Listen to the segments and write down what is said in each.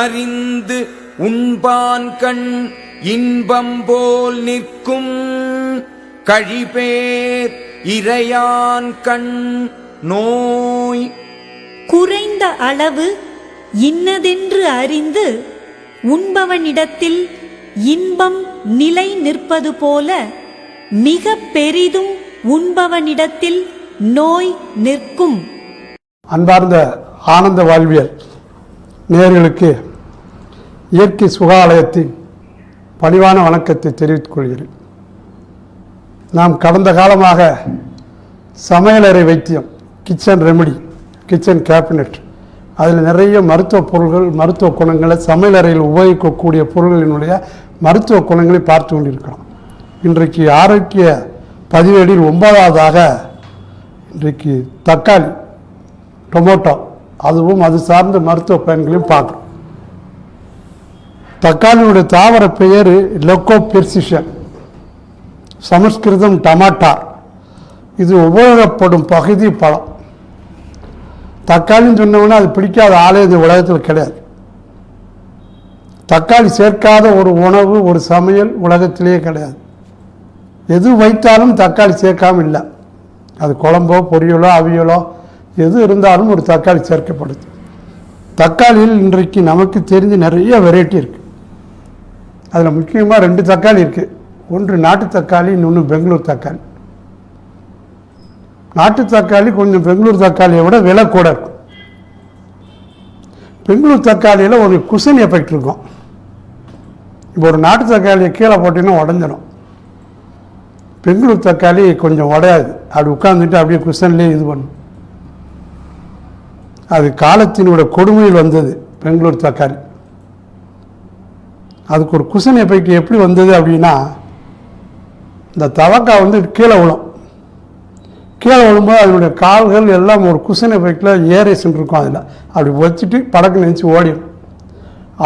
அறிந்து உண்பான் கண் இன்பம் போல் நிற்கும் கழிபேர் இறையான் கண் நோய். குறைந்த அளவு இன்னதென்று அறிந்து உண்பவனிடத்தில் இன்பம் நிலை நிற்பது போல மிக பெரிதும் உண்பவனிடத்தில் நோய் நிற்கும். அன்பார்ந்த ஆனந்த வாழ்வியல் நேயர்களுக்கு இயற்கை சுகாலயத்தின் பணிவான வணக்கத்தை தெரிவித்துக் கொள்கிறேன். நாம் கடந்த காலமாக சமையலறை வைத்தியம், கிச்சன் ரெமெடி, கிச்சன் கேபினட், அதில் நிறைய மருத்துவ பொருள்கள், மருத்துவ குணங்களை, சமையலறையில் உபயோகிக்கக்கூடிய பொருள்களினுடைய மருத்துவ குணங்களை பார்த்து கொண்டிருக்கிறோம். இன்றைக்கு ஆரோக்கிய பதிவேடில் 9வதாக இன்றைக்கு தக்காளி, டொமேட்டோ, அதுவும் அது சார்ந்த மருத்துவ பயன்களையும் பார்க்குறோம். தக்காளியுடைய தாவர பெயர் லெக்கோபெர்சிஷன், சமஸ்கிருதம் டமாட்டார். இது உபயோகப்படும் பகுதி பழம். தக்காளின்னு சொன்னோம்னா அது பிடிக்காத ஆளே இந்த உலகத்தில் கிடையாது. தக்காளி சேர்க்காத ஒரு உணவு, ஒரு சமையல் உலகத்திலேயே கிடையாது. எது வைத்தாலும் தக்காளி சேர்க்காமல் இல்லை. அது குழம்போ பொரியலோ அவியலோ எது இருந்தாலும் ஒரு தக்காளி சேர்க்கப்படுது. தக்காளியில் இன்றைக்கு நமக்கு தெரிஞ்ச நிறைய வெரைட்டி இருக்குது. அதில் முக்கியமாக 2 தக்காளி இருக்குது. ஒன்று நாட்டு தக்காளி, இன்னொன்று பெங்களூர் தக்காளி. நாட்டு தக்காளி கொஞ்சம் பெங்களூர் தக்காளியை விட விலை கூட இருக்கும். பெங்களூர் தக்காளியில் ஒரு குஷன் எஃபெக்ட் இருக்கும். இப்போ ஒரு நாட்டு தக்காளியை கீழே போட்டிங்கன்னா உடஞ்சிடும். பெங்களூர் தக்காளி கொஞ்சம் உடையாது. அப்படி உட்காந்துட்டு அப்படியே குஷன்லேயே இது பண்ணும். அது காலத்தினோட கொடுமையில் வந்தது பெங்களூர் தக்காளி. அதுக்கு ஒரு குஷன் எஃபெக்ட் எப்படி வந்தது அப்படின்னா, இந்த தவக்காய் வந்து கீழே விழும். கீழே விழும்போது அதனுடைய கால்கள் எல்லாம் ஒரு குஷன் எஃபெக்டில் ஏரேஷன் இருக்கும். அதில் அப்படி வச்சுட்டு படக்கு நினச்சி ஓடிடும்.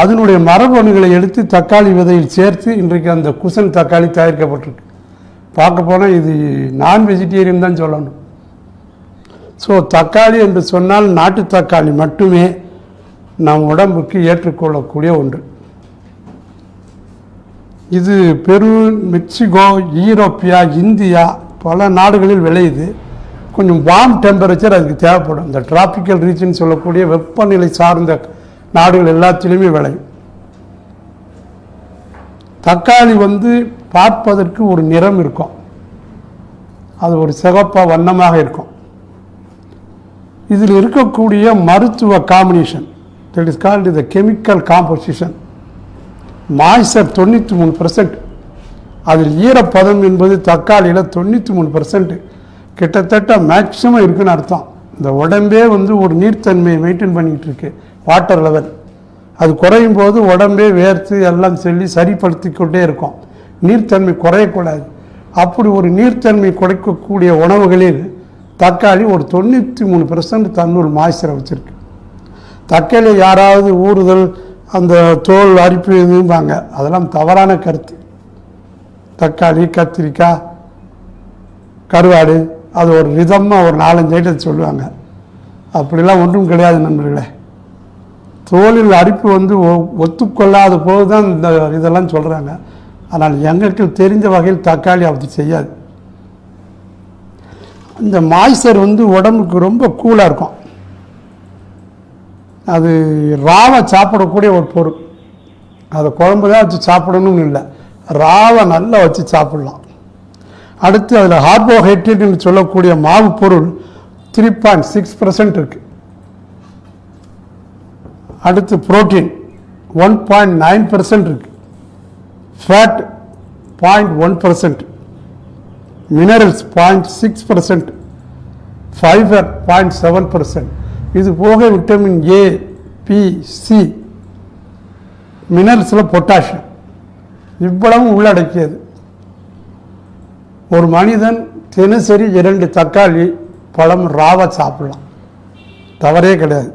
அதனுடைய மரபணுகளை எடுத்து தக்காளி விதையில் சேர்த்து இன்றைக்கு அந்த குஷன் தக்காளி தயாரிக்கப்பட்டிருக்கு. பார்க்க போனால் இது நான் வெஜிடேரியன் தான் சொல்லணும். ஸோ தக்காளி என்று சொன்னால் நாட்டு தக்காளி மட்டுமே நம் உடம்புக்கு ஏற்றுக்கொள்ளக்கூடிய ஒன்று. இது பெரு, மெக்சிகோ, ஈரோப்பியா, இந்தியா பல நாடுகளில் விளையுது. கொஞ்சம் வார்ம் டெம்பரேச்சர் அதுக்கு தேவைப்படும். இந்த டிராபிக்கல் ரீஜன் சொல்லக்கூடிய வெப்பநிலை சார்ந்த நாடுகள் எல்லாத்திலையுமே விளையும். தக்காளி வந்து பார்ப்பதற்கு ஒரு நிறம் இருக்கும். அது ஒரு சிகப்பாக வண்ணமாக இருக்கும். இதில் இருக்கக்கூடிய மருத்துவ combination, that is called the chemical composition. Moisture 93%. அதில் ஈரப்பதம் என்பது தக்காளியில் 93%, கிட்டத்தட்ட மேக்சிமம் இருக்குன்னு அர்த்தம். இந்த உடம்பே வந்து ஒரு நீர்த்தன்மையை மெயின்டைன் பண்ணிக்கிட்டு இருக்கு, வாட்டர் லெவல். அது குறையும் போது உடம்பே வேர்த்து எல்லாம் சொல்லி சரிப்படுத்தி கொண்டே இருக்கும். நீர்த்தன்மை குறையக்கூடாது. அப்படி ஒரு நீர்த்தன்மை குறைக்கக்கூடிய உணவுகளில் தக்காளி ஒரு 93% தன்னுள் மாய்ச்சரை வச்சுருக்கு. தக்காளி யாராவது ஊறுதல், அந்த தோல் அரிப்பு இதும்பாங்க, அதெல்லாம் தவறான கருத்து. தக்காளி, கத்திரிக்காய், கருவாடு அது ஒரு விதமாக ஒரு 4-5 ஐட்டத்தை சொல்லுவாங்க. அப்படிலாம் ஒன்றும் கிடையாது நண்பர்களே. தோலில் அரிப்பு வந்து ஒத்துக்கொள்ளாத போது தான் இந்த இதெல்லாம் சொல்கிறாங்க. ஆனால் எங்களுக்கு தெரிஞ்ச வகையில் தக்காளி அப்படி செய்யாது. இந்த மாய்ச்சர் வந்து உடம்புக்கு ரொம்ப கூலாக இருக்கும். அது ராவை சாப்பிடக்கூடிய ஒரு பொருள். அதை குழம்பு தான் வச்சு சாப்பிடணும்னு இல்லை, ராவை நல்லா வச்சு சாப்பிடலாம். அடுத்து அதில் கார்போஹைட்ரேட்னு சொல்லக்கூடிய மாவு பொருள் 3.6% இருக்குது. அடுத்து புரோட்டீன் 1.9% இருக்குது. Fat 0.1%, minerals 0.6%, fibre 0.7%. இது போக விட்டமின் ஏ, பி, சி, மினரல்ஸில் பொட்டாசியம் இவ்வளவும் உள்ளடக்கியது. ஒரு மனிதன் தினசரி 2 தக்காளி பழம் ராவா சாப்பிடலாம், தவறே கிடையாது.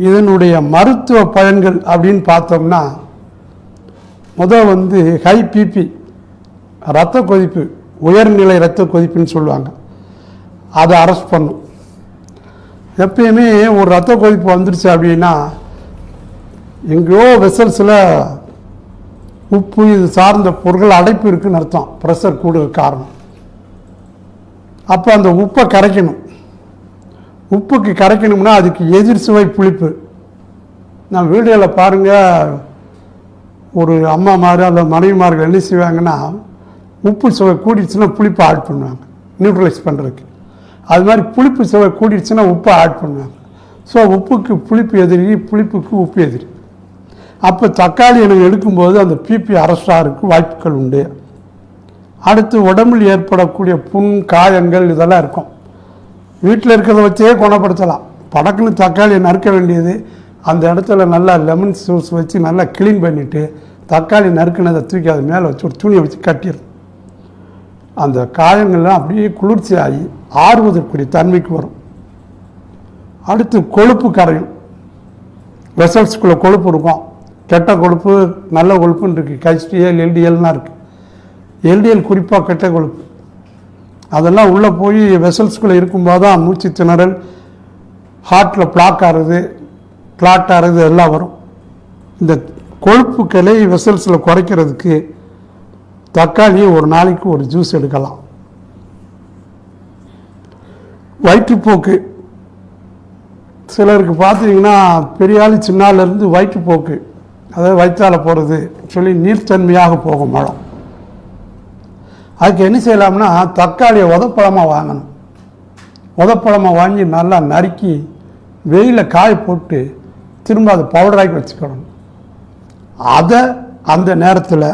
இதனுடைய மருத்துவ பயன்கள் அப்படின்னு பார்த்தோம்னா, முதல் வந்து ஹை பிபி, இரத்த கொதிப்பு, உயர்நிலை இரத்த கொதிப்புன்னு சொல்லுவாங்க, அதை அரெஸ்ட் பண்ணும். எப்பயுமே ஒரு இரத்த கொதிப்பு வந்துருச்சு அப்படின்னா எங்கேயோ வெசல்ஸில் உப்பு இது சார்ந்த பொருட்கள் அடைப்பு இருக்குன்னு அர்த்தம். ப்ரெஷர் கூட காரணம். அப்போ அந்த உப்பை கரைக்கணும். உப்புக்கு கரைக்கணும்னா அதுக்கு எதிர் சுவை புளிப்பு. நான் வீடியோவில் பாருங்கள், ஒரு அம்மாமார் அந்த மனைவிமார்கள் என்ன செய்வாங்கன்னா, உப்பு சுவை கூடிடுச்சுன்னா புளிப்பை ஆட் பண்ணுவாங்க நியூட்ரலைஸ் பண்ணுறதுக்கு. அது மாதிரி புளிப்பு சுவை கூடிடுச்சுன்னா உப்பை ஆட் பண்ணுவாங்க. ஸோ உப்புக்கு புளிப்பு எதிரி, புளிப்புக்கு உப்பு எதிரி. அப்போ தக்காளி எனக்கு எடுக்கும்போது அந்த பிபி அரஸ்டாருக்கு வாய்ப்புகள் உண்டு. அடுத்து உடம்பில் ஏற்படக்கூடிய புண், காயங்கள் இதெல்லாம் இருக்கும். வீட்டில் இருக்கிறத வச்சே குணப்படுத்தலாம். படக்குன்னு தக்காளியை நறுக்க வேண்டியது, அந்த இடத்துல நல்லா லெமன் ஜூஸ் வச்சு நல்லா க்ளீன் பண்ணிவிட்டு தக்காளி நறுக்குனதை தூக்கி அது மேலே வச்சு ஒரு துணியை வச்சு கட்டிடணும். அந்த காயங்கள்லாம் அப்படியே குளிர்ச்சி ஆகி ஆறுவதற்குரிய தன்மைக்கு வரும். அடுத்து கொழுப்பு கரையும். வெசல்ஸ்குள்ளே கொழுப்பு இருக்கும். கெட்ட கொழுப்பு, நல்ல கொழுப்புன்னு இருக்குது. HDL, LDLலாம் இருக்குது. LDL குறிப்பாக கெட்ட கொழுப்பு. அதெல்லாம் உள்ளே போய் வெசல்ஸ்குள்ளே இருக்கும்போது தான் மூச்சு திணறல், ஹார்ட்டில் பிளாக் ஆகிறது, கிளாட் ஆகிறது எல்லாம் வரும். இந்த கொழுப்புக்களை வெசல்ஸில் குறைக்கிறதுக்கு தக்காளியை ஒரு நாளைக்கு ஒரு ஜூஸ் எடுக்கலாம். வயிற்றுப்போக்கு சிலருக்கு பார்த்தீங்கன்னா பெரிய ஆள் சின்னாலேருந்து வயிற்றுப்போக்கு, அதாவது வயிற்றால் போகிறது சொல்லி நீர்த்தன்மையாக போகும் மலம். அதுக்கு என்ன செய்யலாம்னா தக்காளியை உதப்பழமாக வாங்கணும். உதப்பழமாக வாங்கி நல்லா நறுக்கி வெயிலில் காய போட்டு திரும்ப அதை பவுடராக்கி வச்சுக்கணும். அதை அந்த நேரத்தில்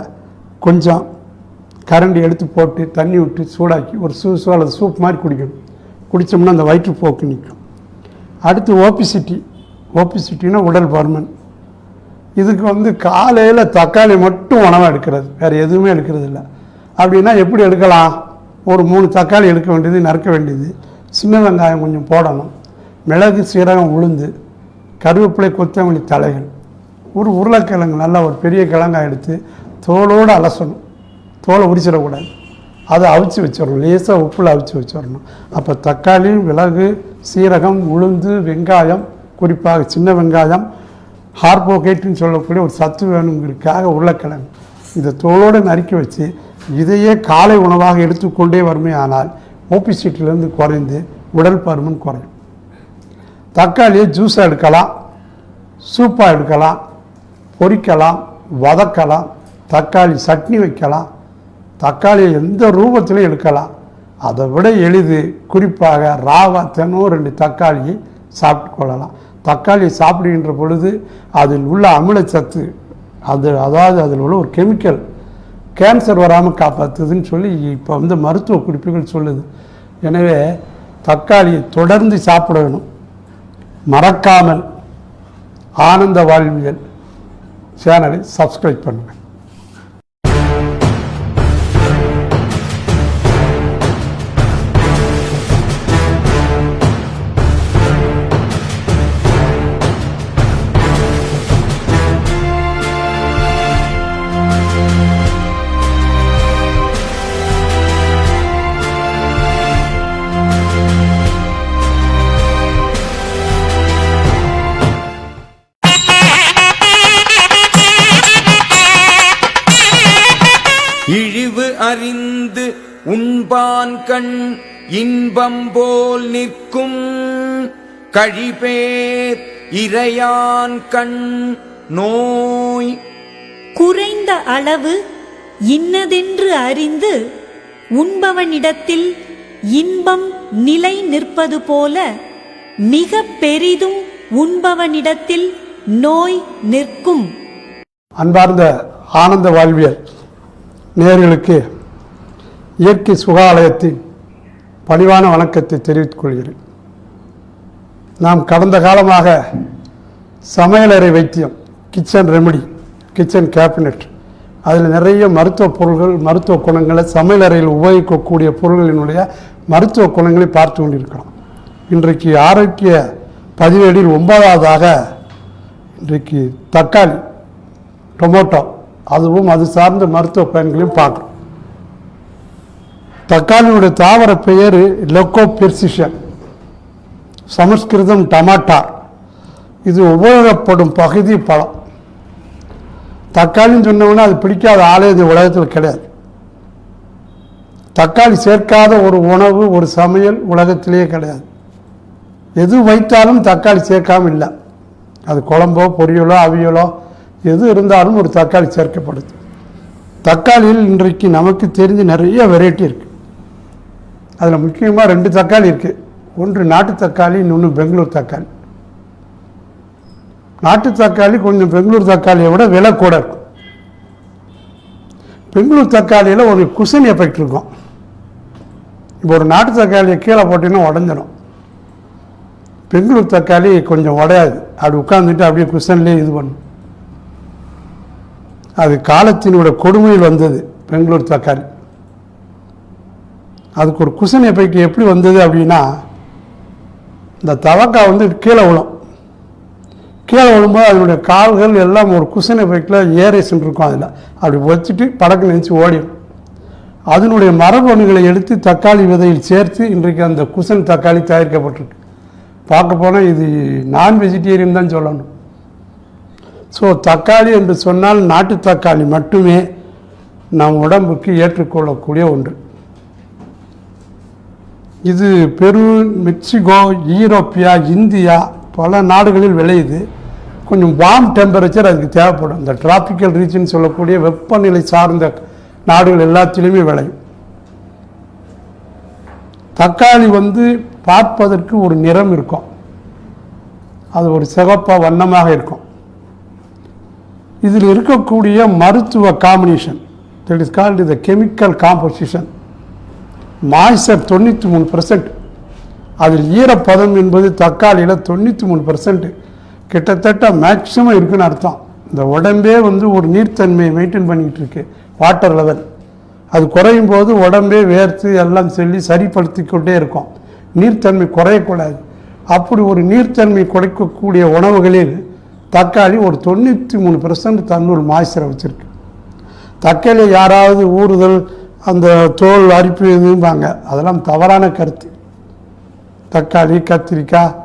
கொஞ்சம் கரண்டி எடுத்து போட்டு தண்ணி விட்டு சூடாக்கி ஒரு சூஸோ அல்லது சூப் மாதிரி குடிக்கணும். குடித்தோம்னா அந்த வயிற்றுப்போக்கு நிற்கும். அடுத்து ஓபிசிட்டினா உடல் பருமன். இதுக்கு காலையில் தக்காளி மட்டும் உணவாக எடுக்கிறது, வேறு எதுவுமே எடுக்கிறது இல்லை. அப்படின்னா எப்படி எடுக்கலாம்? ஒரு 3 தக்காளி எடுக்க வேண்டியது, நறுக்க வேண்டியது, சின்ன வெங்காயம் கொஞ்சம் போடணும், மிளகு, சீரகம், உளுந்து, கருவேப்பிலை, கொத்தமல்லி தலைகள், ஒரு உருளைக்கிழங்கு நல்லா ஒரு பெரிய கிழங்காய் எடுத்து தோலோடு அலசணும். தோலை உரிச்சிடக்கூடாது, அதை அவிச்சு வச்சிடணும். லேசாக உப்பில் அவிச்சு வச்சிடணும். அப்போ தக்காளி, மிளகு, சீரகம், உளுந்து, வெங்காயம், குறிப்பாக சின்ன வெங்காயம், கார்போஹைட்ரேட்னு சொல்லக்கூடிய ஒரு சத்து வேணுங்கிறதுக்காக உருளைக்கிழங்கு, இதை தோலோடு நறுக்கி வச்சு இதையே காலை உணவாக எடுத்துக்கொண்டே வருமே ஆனால் ஓபிசிட்டிலேருந்து குறைந்து உடல் பருமன் குறையும். தக்காளியை ஜூஸாக எடுக்கலாம், சூப்பாக எடுக்கலாம், பொரிக்கலாம், வதக்கலாம், தக்காளி சட்னி வைக்கலாம், தக்காளியை எந்த ரூபத்திலையும் எடுக்கலாம். அதை விட எளிது குறிப்பாக ராவா தினம் 2 தக்காளியை சாப்பிட்டு கொள்ளலாம். தக்காளியை சாப்பிடுகின்ற பொழுது அதில் உள்ள அமிலச்சத்து, அதாவது அதில் உள்ள ஒரு கெமிக்கல் கேன்சர் வராமல் காப்பாற்றுதுன்னு சொல்லி இப்போ மருத்துவ குறிப்புகள் சொல்லுது. எனவே தக்காளியை தொடர்ந்து சாப்பிட வேணும். மறக்காமல் ஆனந்த வாழ்வியல் சேனலை சப்ஸ்கிரைப் பண்ணுங்கள். இழிவு அறிந்து உண்பான் கண் இன்பம் போல் நிற்கும் கழிபேர் இறையான் கண் நோய். குறைந்த அளவு இன்னதென்று அறிந்து உண்பவனிடத்தில் இன்பம் நிலை நிற்பது போல மிக பெரிதும் உண்பவனிடத்தில் நோய் நிற்கும். அன்பார்ந்த ஆனந்த வாழ்வியல் நேயர்களுக்கு இயற்கை சுகாலயத்தின் பணிவான வணக்கத்தை தெரிவித்துக் கொள்கிறேன். நாம் கடந்த காலமாக சமையலறை வைத்தியம், கிச்சன் ரெமெடி, கிச்சன் கேபினட், அதில் நிறைய மருத்துவ பொருள்கள், மருத்துவ குணங்களை, சமையலறையில் உபயோகிக்கக்கூடிய பொருள்களினுடைய மருத்துவ குணங்களை பார்த்து கொண்டிருக்கிறோம். இன்றைக்கு ஆரோக்கிய பதிவேடில் 9வதாக இன்றைக்கு தக்காளி, டொமேட்டோ, அதுவும் அது சார்ந்த மருத்துவ பயன்களையும் பார்க்குறோம். தக்காளியுடைய தாவர பெயர் லெக்கோபெர்சிஷன், சமஸ்கிருதம் டமாட்டார். இது உபயோகப்படும் பகுதி பழம். தக்காளின்னு சொன்னோம்னா அது பிடிக்காத ஆளே இது உலகத்தில் கிடையாது. தக்காளி சேர்க்காத ஒரு உணவு ஒரு சமையல் உலகத்திலேயே கிடையாது. எது வைத்தாலும் தக்காளி சேர்க்காம இல்லை. அது குழம்போ பொரியலோ அவியலோ எது இருந்தாலும் ஒரு தக்காளி சேர்க்கப்படுது. தக்காளியில் இன்றைக்கு நமக்கு தெரிஞ்ச நிறைய வெரைட்டி இருக்குது. அதில் முக்கியமாக 2 தக்காளி இருக்குது. ஒன்று நாட்டு தக்காளி, இன்னொன்று பெங்களூர் தக்காளி. நாட்டு தக்காளி கொஞ்சம் பெங்களூர் தக்காளியை விட விலை கூட இருக்கும். பெங்களூர் தக்காளியில் ஒரு குஷன் எஃபெக்ட் இருக்கும். இப்போ ஒரு நாட்டு தக்காளியை கீழே போட்டிங்கன்னா உடஞ்சிடும். பெங்களூர் தக்காளி கொஞ்சம் உடையாது. அப்படி உட்காந்துட்டு அப்படியே குஷன்லேயே இது பண்ணும். அது காலத்தினோட கொடுமையில் வந்தது பெங்களூர் தக்காளி. அதுக்கு ஒரு குஷன் எஃபெக்ட் எப்படி வந்தது அப்படின்னா, இந்த தவக்காய் வந்து கீழே விழும். கீழே விழும்போது அதனுடைய கால்கள் எல்லாம் ஒரு குஷன் எஃபெக்டில் ஏரேஷன் இருக்கும். அதில் அப்படி வச்சுட்டு படக்கு நினச்சி ஓடிடும். அதனுடைய மரபணுகளை எடுத்து தக்காளி விதையில் சேர்த்து இன்றைக்கு அந்த குஷன் தக்காளி தயாரிக்கப்பட்டிருக்கு. பார்க்க போனால் இது நான் வெஜிடேரியன் தான் சொல்லணும். ஸோ தக்காளி என்று சொன்னால் நாட்டு தக்காளி மட்டுமே நம் உடம்புக்கு ஏற்றுக்கொள்ளக்கூடிய ஒன்று. இது பெரு, மெக்சிகோ, ஈரோப்பியா, இந்தியா பல நாடுகளில் விளையுது. கொஞ்சம் வார்ம் டெம்பரேச்சர் அதுக்கு தேவைப்படும். இந்த டிராபிக்கல் ரீஜன் சொல்லக்கூடிய வெப்பநிலை சார்ந்த நாடுகள் எல்லாத்திலுமே விளையும். தக்காளி வந்து பார்ப்பதற்கு ஒரு நிறம் இருக்கும். அது ஒரு சிவப்பாக வண்ணமாக இருக்கும். இதில் இருக்கக்கூடிய மருத்துவ combination, that is called the chemical composition. Moisture 93%. அதில் ஈரப்பதம் என்பது தக்காளியில் 93%, கிட்டத்தட்ட மேக்சிமம் இருக்குன்னு அர்த்தம். இந்த உடம்பே வந்து ஒரு நீர்த்தன்மையை மெயின்டைன் பண்ணிக்கிட்டு இருக்கு, வாட்டர் லெவல். அது குறையும் போது உடம்பே வேர்த்து எல்லாம் சொல்லி சரிப்படுத்தி கொண்டே இருக்கும். நீர்த்தன்மை குறையக்கூடாது. அப்படி ஒரு நீர்த்தன்மை குறைக்கக்கூடிய உணவுகளில் தக்காளி ஒரு 93% தன்னுள் மாய்ச்சரை வச்சுருக்கு. தக்காளி யாராவது ஊறுதல், அந்த தோல் அரிப்பு எதுவாங்க, அதெல்லாம் தவறான கருத்து. தக்காளி, கத்திரிக்காய்,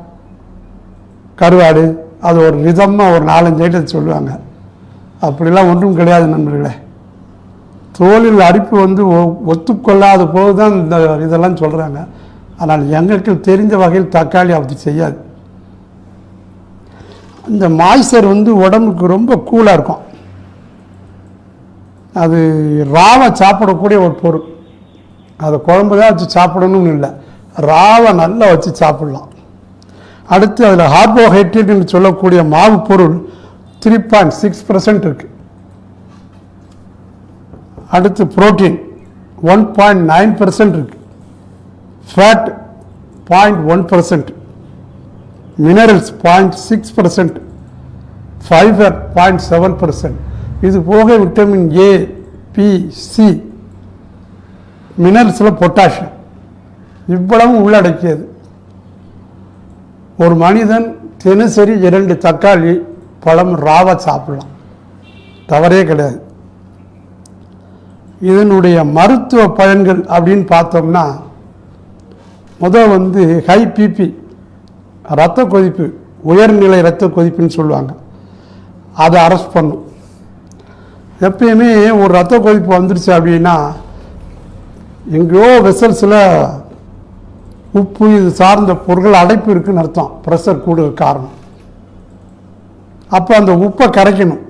கருவாடு அது ஒரு விதமாக ஒரு 4-5 ஐட்டம் சொல்லுவாங்க. அப்படிலாம் ஒன்றும் கிடையாது நண்பர்களே. தோலில் அரிப்பு வந்து ஒத்துக்கொள்ளாத போது தான் இந்த இதெல்லாம் சொல்கிறாங்க. ஆனால் எங்களுக்கு தெரிஞ்ச வகையில் தக்காளி அப்படி செய்யாது. இந்த மாய்ச்சர் வந்து உடம்புக்கு ரொம்ப கூலாக இருக்கும். அது ராவை சாப்பிடக்கூடிய ஒரு பொருள். அதை குழம்பு தான் வச்சு சாப்பிடணும்னு இல்லை, ராவை நல்லா வச்சு சாப்பிடலாம். அடுத்து அதில் கார்போஹைட்ரேட்னு சொல்லக்கூடிய மாவு பொருள் 3.6% இருக்குது. அடுத்து புரோட்டீன் 1.9% இருக்குது. Fat 0.1%, minerals 0.6%, fibre 0.7%. இது போக விட்டமின் ஏ, பி, சி, மினரல்ஸில் பொட்டாசியம் இவ்வளவும் உள்ளடக்கியது. ஒரு மனிதன் தினசரி 2 தக்காளி பழம் ராவா சாப்பிடலாம், தவறே கிடையாது. இதனுடைய மருத்துவ பயன்கள் அப்படின்னு பார்த்தோம்னா, முதல் வந்து ஹை பிபி, இரத்த கொதிப்பு, உயர்நிலை இரத்த கொதிப்புன்னு சொல்லுவாங்க, அதை அரெஸ்ட் பண்ணும். எப்பயுமே ஒரு இரத்த கொதிப்பு வந்துருச்சு அப்படின்னா எங்கேயோ வெசல்ஸில் உப்பு இது சார்ந்த பொருட்கள் அடைப்பு இருக்குன்னு அர்த்தம். ப்ரெஷர் கூட காரணம். அப்போ அந்த உப்பை கரைக்கணும்.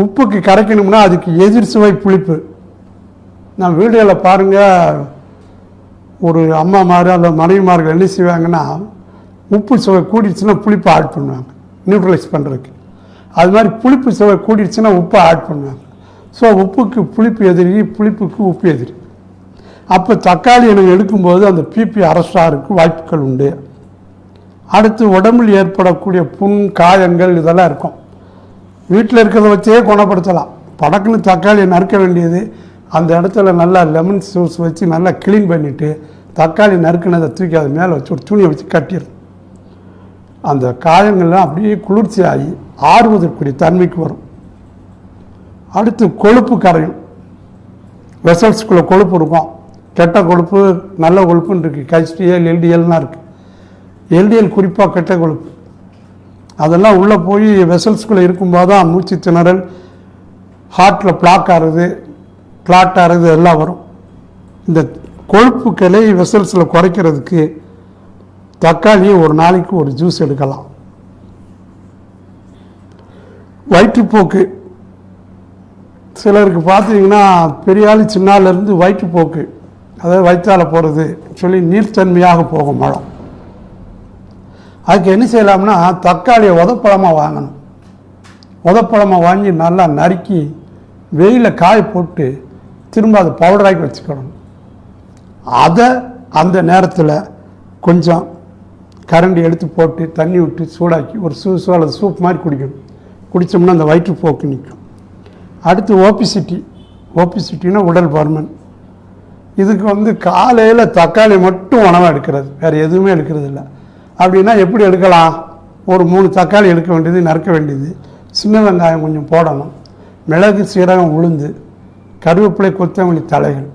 உப்புக்கு கரைக்கணும்னா அதுக்கு எதிர் சுவை புளிப்பு. நான் வீடுகளில் பாருங்கள், ஒரு அம்மாமார் அந்த மனைவிமார்கள் என்ன செய்வாங்கன்னா, உப்பு சுவை கூடிடுச்சுன்னா புளிப்பை ஆட் பண்ணுவாங்க நியூட்ரலைஸ் பண்ணுறதுக்கு. அது மாதிரி புளிப்பு சுவை கூடிடுச்சுன்னா உப்பை ஆட் பண்ணுவாங்க. ஸோ உப்புக்கு புளிப்பு எதிரி, புளிப்புக்கு உப்பு எதிரி. அப்போ தக்காளி எனக்கு எடுக்கும்போது அந்த பிபி அரசாருக்கு வாய்ப்புகள் உண்டு. அடுத்து உடம்பில் ஏற்படக்கூடிய புண், காயங்கள் இதெல்லாம் இருக்கும். வீட்டில் இருக்கிறத வச்சே குணப்படுத்தலாம். படக்குன்னு தக்காளியை நறுக்க வேண்டியது, அந்த இடத்துல நல்லா லெமன் ஜூஸ் வச்சு நல்லா க்ளீன் பண்ணிவிட்டு தக்காளி நறுக்குனதை தூக்கி அது மேலே வச்சு ஒரு துணியை வச்சு கட்டிடும். அந்த காயங்கள்லாம் அப்படியே குளிர்ச்சி ஆகி ஆறுவதற்குரிய தன்மைக்கு வரும். அடுத்து கொழுப்பு கரையும். வெசல்ஸ்குள்ளே கொழுப்பு இருக்கும். கெட்ட கொழுப்பு, நல்ல கொழுப்புன்னு இருக்குது. HDL, LDLலாம் இருக்குது. LDL குறிப்பாக கெட்ட கொழுப்பு. அதெல்லாம் உள்ளே போய் வெசல்ஸ்குள்ளே இருக்கும்போது தான் மூச்சு திணறல், ஹார்ட்டில் பிளாக் ஆகிறது, கிளாட் ஆகிறது எல்லாம் வரும். இந்த கொழுப்புக்களை வெசல்ஸில் குறைக்கிறதுக்கு தக்காளியை ஒரு நாளைக்கு ஒரு ஜூஸ் எடுக்கலாம். வயிற்றுப்போக்கு சிலருக்கு பார்த்தீங்கன்னா பெரிய ஆள் சின்னாலேருந்து வயிற்றுப்போக்கு, அதாவது வயிற்றால் போகிறது சொல்லி நீர்த்தன்மையாக போகும் மலம். அதுக்கு என்ன செய்யலாம்னா தக்காளியை உதப்பழமாக வாங்கணும். உதப்பழமாக வாங்கி நல்லா நறுக்கி வெயிலில் காய போட்டு திரும்ப அதை பவுடராக்கி வச்சுக்கணும். அதை அந்த நேரத்தில் கொஞ்சம் கரண்டி எடுத்து போட்டு தண்ணி விட்டு சூடாக்கி ஒரு சூஸோ அல்லது சூப் மாதிரி குடிக்கணும். குடித்தோம்னா அந்த வயிற்றுப்போக்கு நிற்கும். அடுத்து ஓபிசிட்டின்னா உடல் பருமன். இதுக்கு காலையில் தக்காளி மட்டும் உணவாக எடுக்கிறது, வேறு எதுவுமே எடுக்கிறது இல்லை. அப்படின்னா எப்படி எடுக்கலாம்? ஒரு 3 தக்காளி எடுக்க வேண்டியது, நறுக்க வேண்டியது, சின்ன வெங்காயம் கொஞ்சம் போடணும், மிளகு சீரகம் உளுந்து, கருவேப்பிலை கொத்தமல்லி தலைகள்,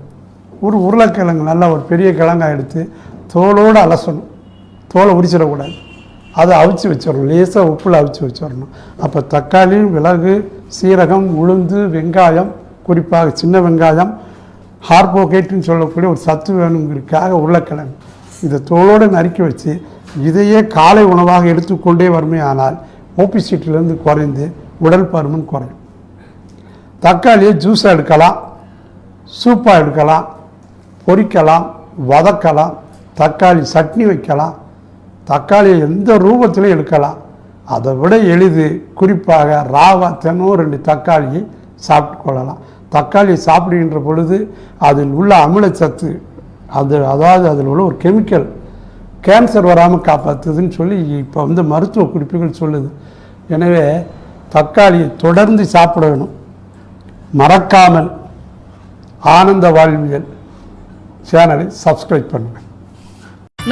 ஒரு உருளைக்கிழங்கு நல்லா ஒரு பெரிய கிழங்காய் எடுத்து தோலோடு அலசணும். தோலை உரிச்சிடக்கூடாது, அதை அவிச்சு வச்சிடணும், லேசாக உப்பில் அவிச்சு வச்சிடணும். அப்போ தக்காளி, மிளகு, சீரகம், உளுந்து, வெங்காயம், குறிப்பாக சின்ன வெங்காயம், கார்போஹைட்ரேட்னு சொல்லக்கூடிய ஒரு சத்து வேணுங்கிறதுக்காக உருளைக்கிழங்கு, இதை தோலோடு நறுக்கி வச்சு இதையே காலை உணவாக எடுத்துக்கொண்டே வருமே ஆனால் ஓபிசிட்டிலேருந்து குறைந்து உடல் பருமன் குறையும். தக்காளியை ஜூஸாக எடுக்கலாம், சூப்பாக எடுக்கலாம், பொரிக்கலாம், வதக்கலாம், தக்காளி சட்னி வைக்கலாம், தக்காளியை எந்த ரூபத்திலையும் எடுக்கலாம். அதை விட எளிது குறிப்பாக ராவா தினம் 2 தக்காளியை சாப்பிட்டு கொள்ளலாம். தக்காளியை சாப்பிடுகின்ற பொழுது அதில் உள்ள அமிலச்சத்து, அதாவது அதில் உள்ள ஒரு கெமிக்கல் கேன்சர் வராமல் காப்பாற்றுதுன்னு சொல்லி இப்போ மருத்துவ குறிப்புகள் சொல்லுது. எனவே தக்காளியை தொடர்ந்து சாப்பிட வேணும். மறக்காமல் ஆனந்த வாழ்வியல் சேனலை சப்ஸ்கிரைப் பண்ணுங்க.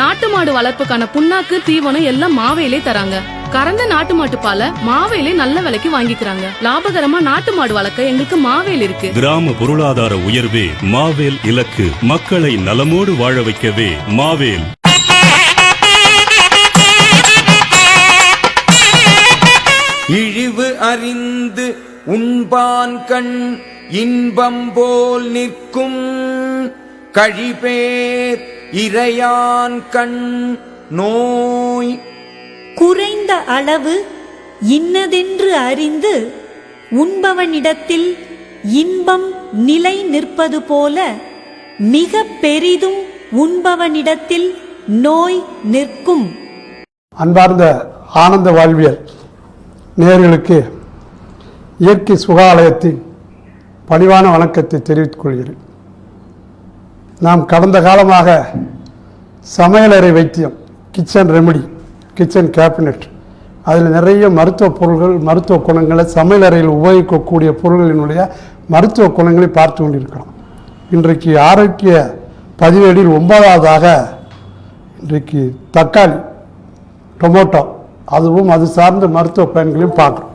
நாட்டு மாடு வளர்ப்புக்கான புண்ணாக்கு, தீவனம் எல்லாம் மாவேலே தராங்க. கறந்த நாட்டு மாட்டு பாலை மாவேலே நல்ல விலைக்கு வாங்கிக்கிறாங்க. லாபகரமா நாட்டு மாடு வளர்க்க எங்களுக்கு மாவேல் இருக்கு. கிராம பொருளாதார உயர்வே மாவேல் இலக்கு. மக்களை நலமோடு வாழ வைக்கவே மாவேல். இழிவு அறிந்து உண்பான் கண் இன்பம் போல் நிற்கும் கழிபேர் இறையான் கண் நோய். குறைந்த அளவு இன்னதென்று அறிந்து உண்பவனிடத்தில் இன்பம் நிலை நிற்பது போல மிக பெரிதும் உண்பவனிடத்தில் நோய் நிற்கும். அன்பார்ந்த ஆனந்த வாழ்வியல் நேயர்களுக்கு இயற்கை சுகாலயத்தின் பணிவான வணக்கத்தை தெரிவித்துக் கொள்கிறேன். நாம் கடந்த காலமாக சமையலறை வைத்தியம், கிச்சன் ரெமெடி, கிச்சன் கேபினட், அதில் நிறைய மருத்துவ பொருள்கள், மருத்துவ குணங்களை, சமையலறையில் உபயோகிக்கக்கூடிய பொருள்களினுடைய மருத்துவ குணங்களை பார்த்து கொண்டிருக்கிறோம். இன்றைக்கு ஆரோக்கிய பதிவேடில் 9வதாக இன்றைக்கு தக்காளி, டொமேட்டோ, அதுவும் அது சார்ந்த மருத்துவ பயன்களையும் பார்க்குறோம்.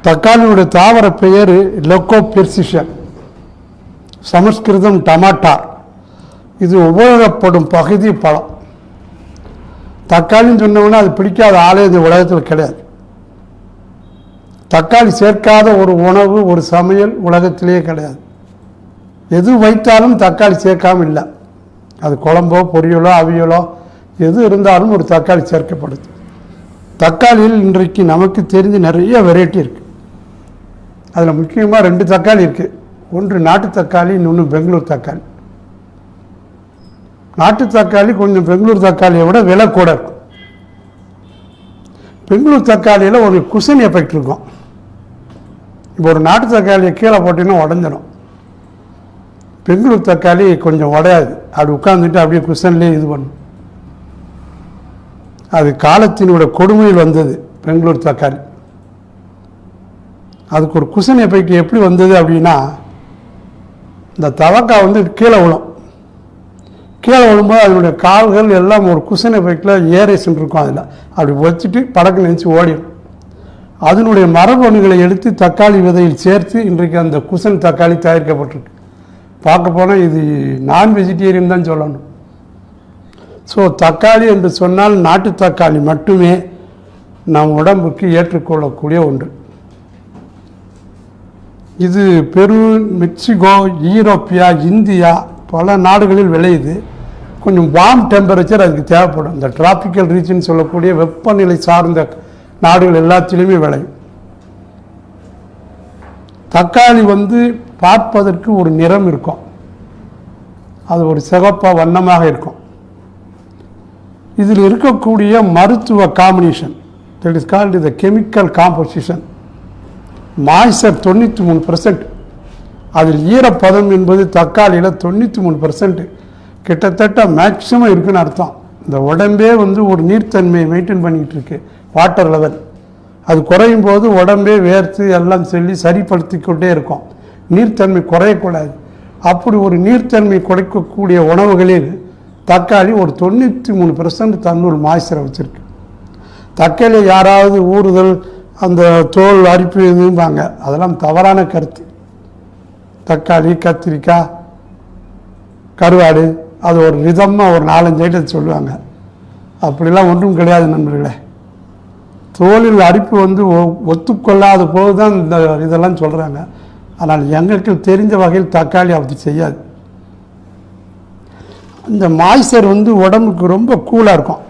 தக்காளியுடைய தாவர பெயர் லெக்கோபெர்சிஷன், சமஸ்கிருதம் டமாட்டார். இது உபயோகப்படும் பகுதி பழம். தக்காளின்னு சொன்னோம்னா அது பிடிக்காத ஆளே இந்த உலகத்தில் கிடையாது. தக்காளி சேர்க்காத ஒரு உணவு, ஒரு சமையல் உலகத்திலேயே கிடையாது. எது வைத்தாலும் தக்காளி சேர்க்காமல் இல்லை. அது குழம்போ பொரியலோ அவியலோ எது இருந்தாலும் ஒரு தக்காளி சேர்க்கப்படுது. தக்காளியில் இன்றைக்கு நமக்கு தெரிஞ்ச நிறைய வெரைட்டி இருக்குது. அதில் முக்கியமாக 2 தக்காளி இருக்குது. ஒன்று நாட்டு தக்காளி, இன்னொன்று பெங்களூர் தக்காளி. நாட்டு தக்காளி கொஞ்சம் பெங்களூர் தக்காளியை விட விலை கூட இருக்கும். பெங்களூர் தக்காளியில் ஒரு குஷன் எஃபெக்ட் இருக்கும். இப்போ ஒரு நாட்டு தக்காளியை கீழே போட்டிங்கன்னா உடஞ்சிடும். பெங்களூர் தக்காளி கொஞ்சம் உடையாது, அப்படி உட்காந்துட்டு அப்படியே குஷன்லேயே இது பண்ணும். அது காலத்தினோட கொடுமையில் வந்தது பெங்களூர் தக்காளி. அதுக்கு ஒரு குஷன் எஃபெக்ட் எப்படி வந்தது அப்படின்னா, இந்த தவக்காய் கீழே விழும். கீழே விழும்போது அதனுடைய கால்கள் எல்லாம் ஒரு குஷன் எஃபெக்டில் ஏரேஷன் இருக்கும். அதில் அப்படி வச்சுட்டு படக்கு நினச்சி ஓடிடும். அதனுடைய மரபணுகளை எடுத்து தக்காளி விதையில் சேர்த்து இன்றைக்கு அந்த குஷன் தக்காளி தயாரிக்கப்பட்டிருக்கு. பார்க்க போனால் இது நான் வெஜிடேரியன் தான் சொல்லணும். ஸோ தக்காளி என்று சொன்னால் நாட்டு தக்காளி மட்டுமே நம் உடம்புக்கு ஏற்றுக்கொள்ளக்கூடிய ஒன்று. இது பெரு, மெக்சிகோ, ஈரோப்பியா, இந்தியா பல நாடுகளில் விளையுது. கொஞ்சம் வார்ம் டெம்பரேச்சர் அதுக்கு தேவைப்படும். இந்த டிராபிக்கல் ரீஜன் சொல்லக்கூடிய வெப்பநிலை சார்ந்த நாடுகள் எல்லாத்திலையுமே விளையும். தக்காளி வந்து பார்ப்பதற்கு ஒரு நிறம் இருக்கும், அது ஒரு சிகப்பாக வண்ணமாக இருக்கும். இதில் இருக்கக்கூடிய மருத்துவ combination, that is called the chemical composition. Moisture 93%, அதில் ஈரப்பதம் என்பது தக்காளியில் 93%, கிட்டத்தட்ட மேக்சிமம் இருக்குன்னு அர்த்தம். இந்த உடம்பே வந்து ஒரு நீர்த்தன்மையை மெயின்டைன் பண்ணிக்கிட்டு இருக்கு, வாட்டர் லெவல். அது குறையும் போது உடம்பே வேர்த்து எல்லாம் சொல்லி சரிப்படுத்தி கொண்டே இருக்கும். நீர்த்தன்மை குறையக்கூடாது. அப்படி ஒரு நீர்த்தன்மை குறைக்கக்கூடிய உணவுகளில் தக்காளி ஒரு 93% தன்னுள் மாய்ச்சரை வச்சுருக்கு. தக்காளி யாராவது ஊறுதல், அந்த தோல் அரிப்பு இதும்பாங்க, அதெல்லாம் தவறான கருத்து. தக்காளி, கத்திரிக்காய், கருவாடு அது ஒரு விதமாக ஒரு 4-5 ஐட்டம் சொல்லுவாங்க. அப்படிலாம் ஒன்றும் கிடையாது நண்பர்களே. தோலில் அரிப்பு வந்து ஒத்துக்கொள்ளாத போது தான் இந்த இதெல்லாம் சொல்கிறாங்க. ஆனால் எங்களுக்கு தெரிஞ்ச வகையில் தக்காளி அப்படி செய்யாது. இந்த மாய்ச்சர் வந்து உடம்புக்கு ரொம்ப கூலாக இருக்கும்.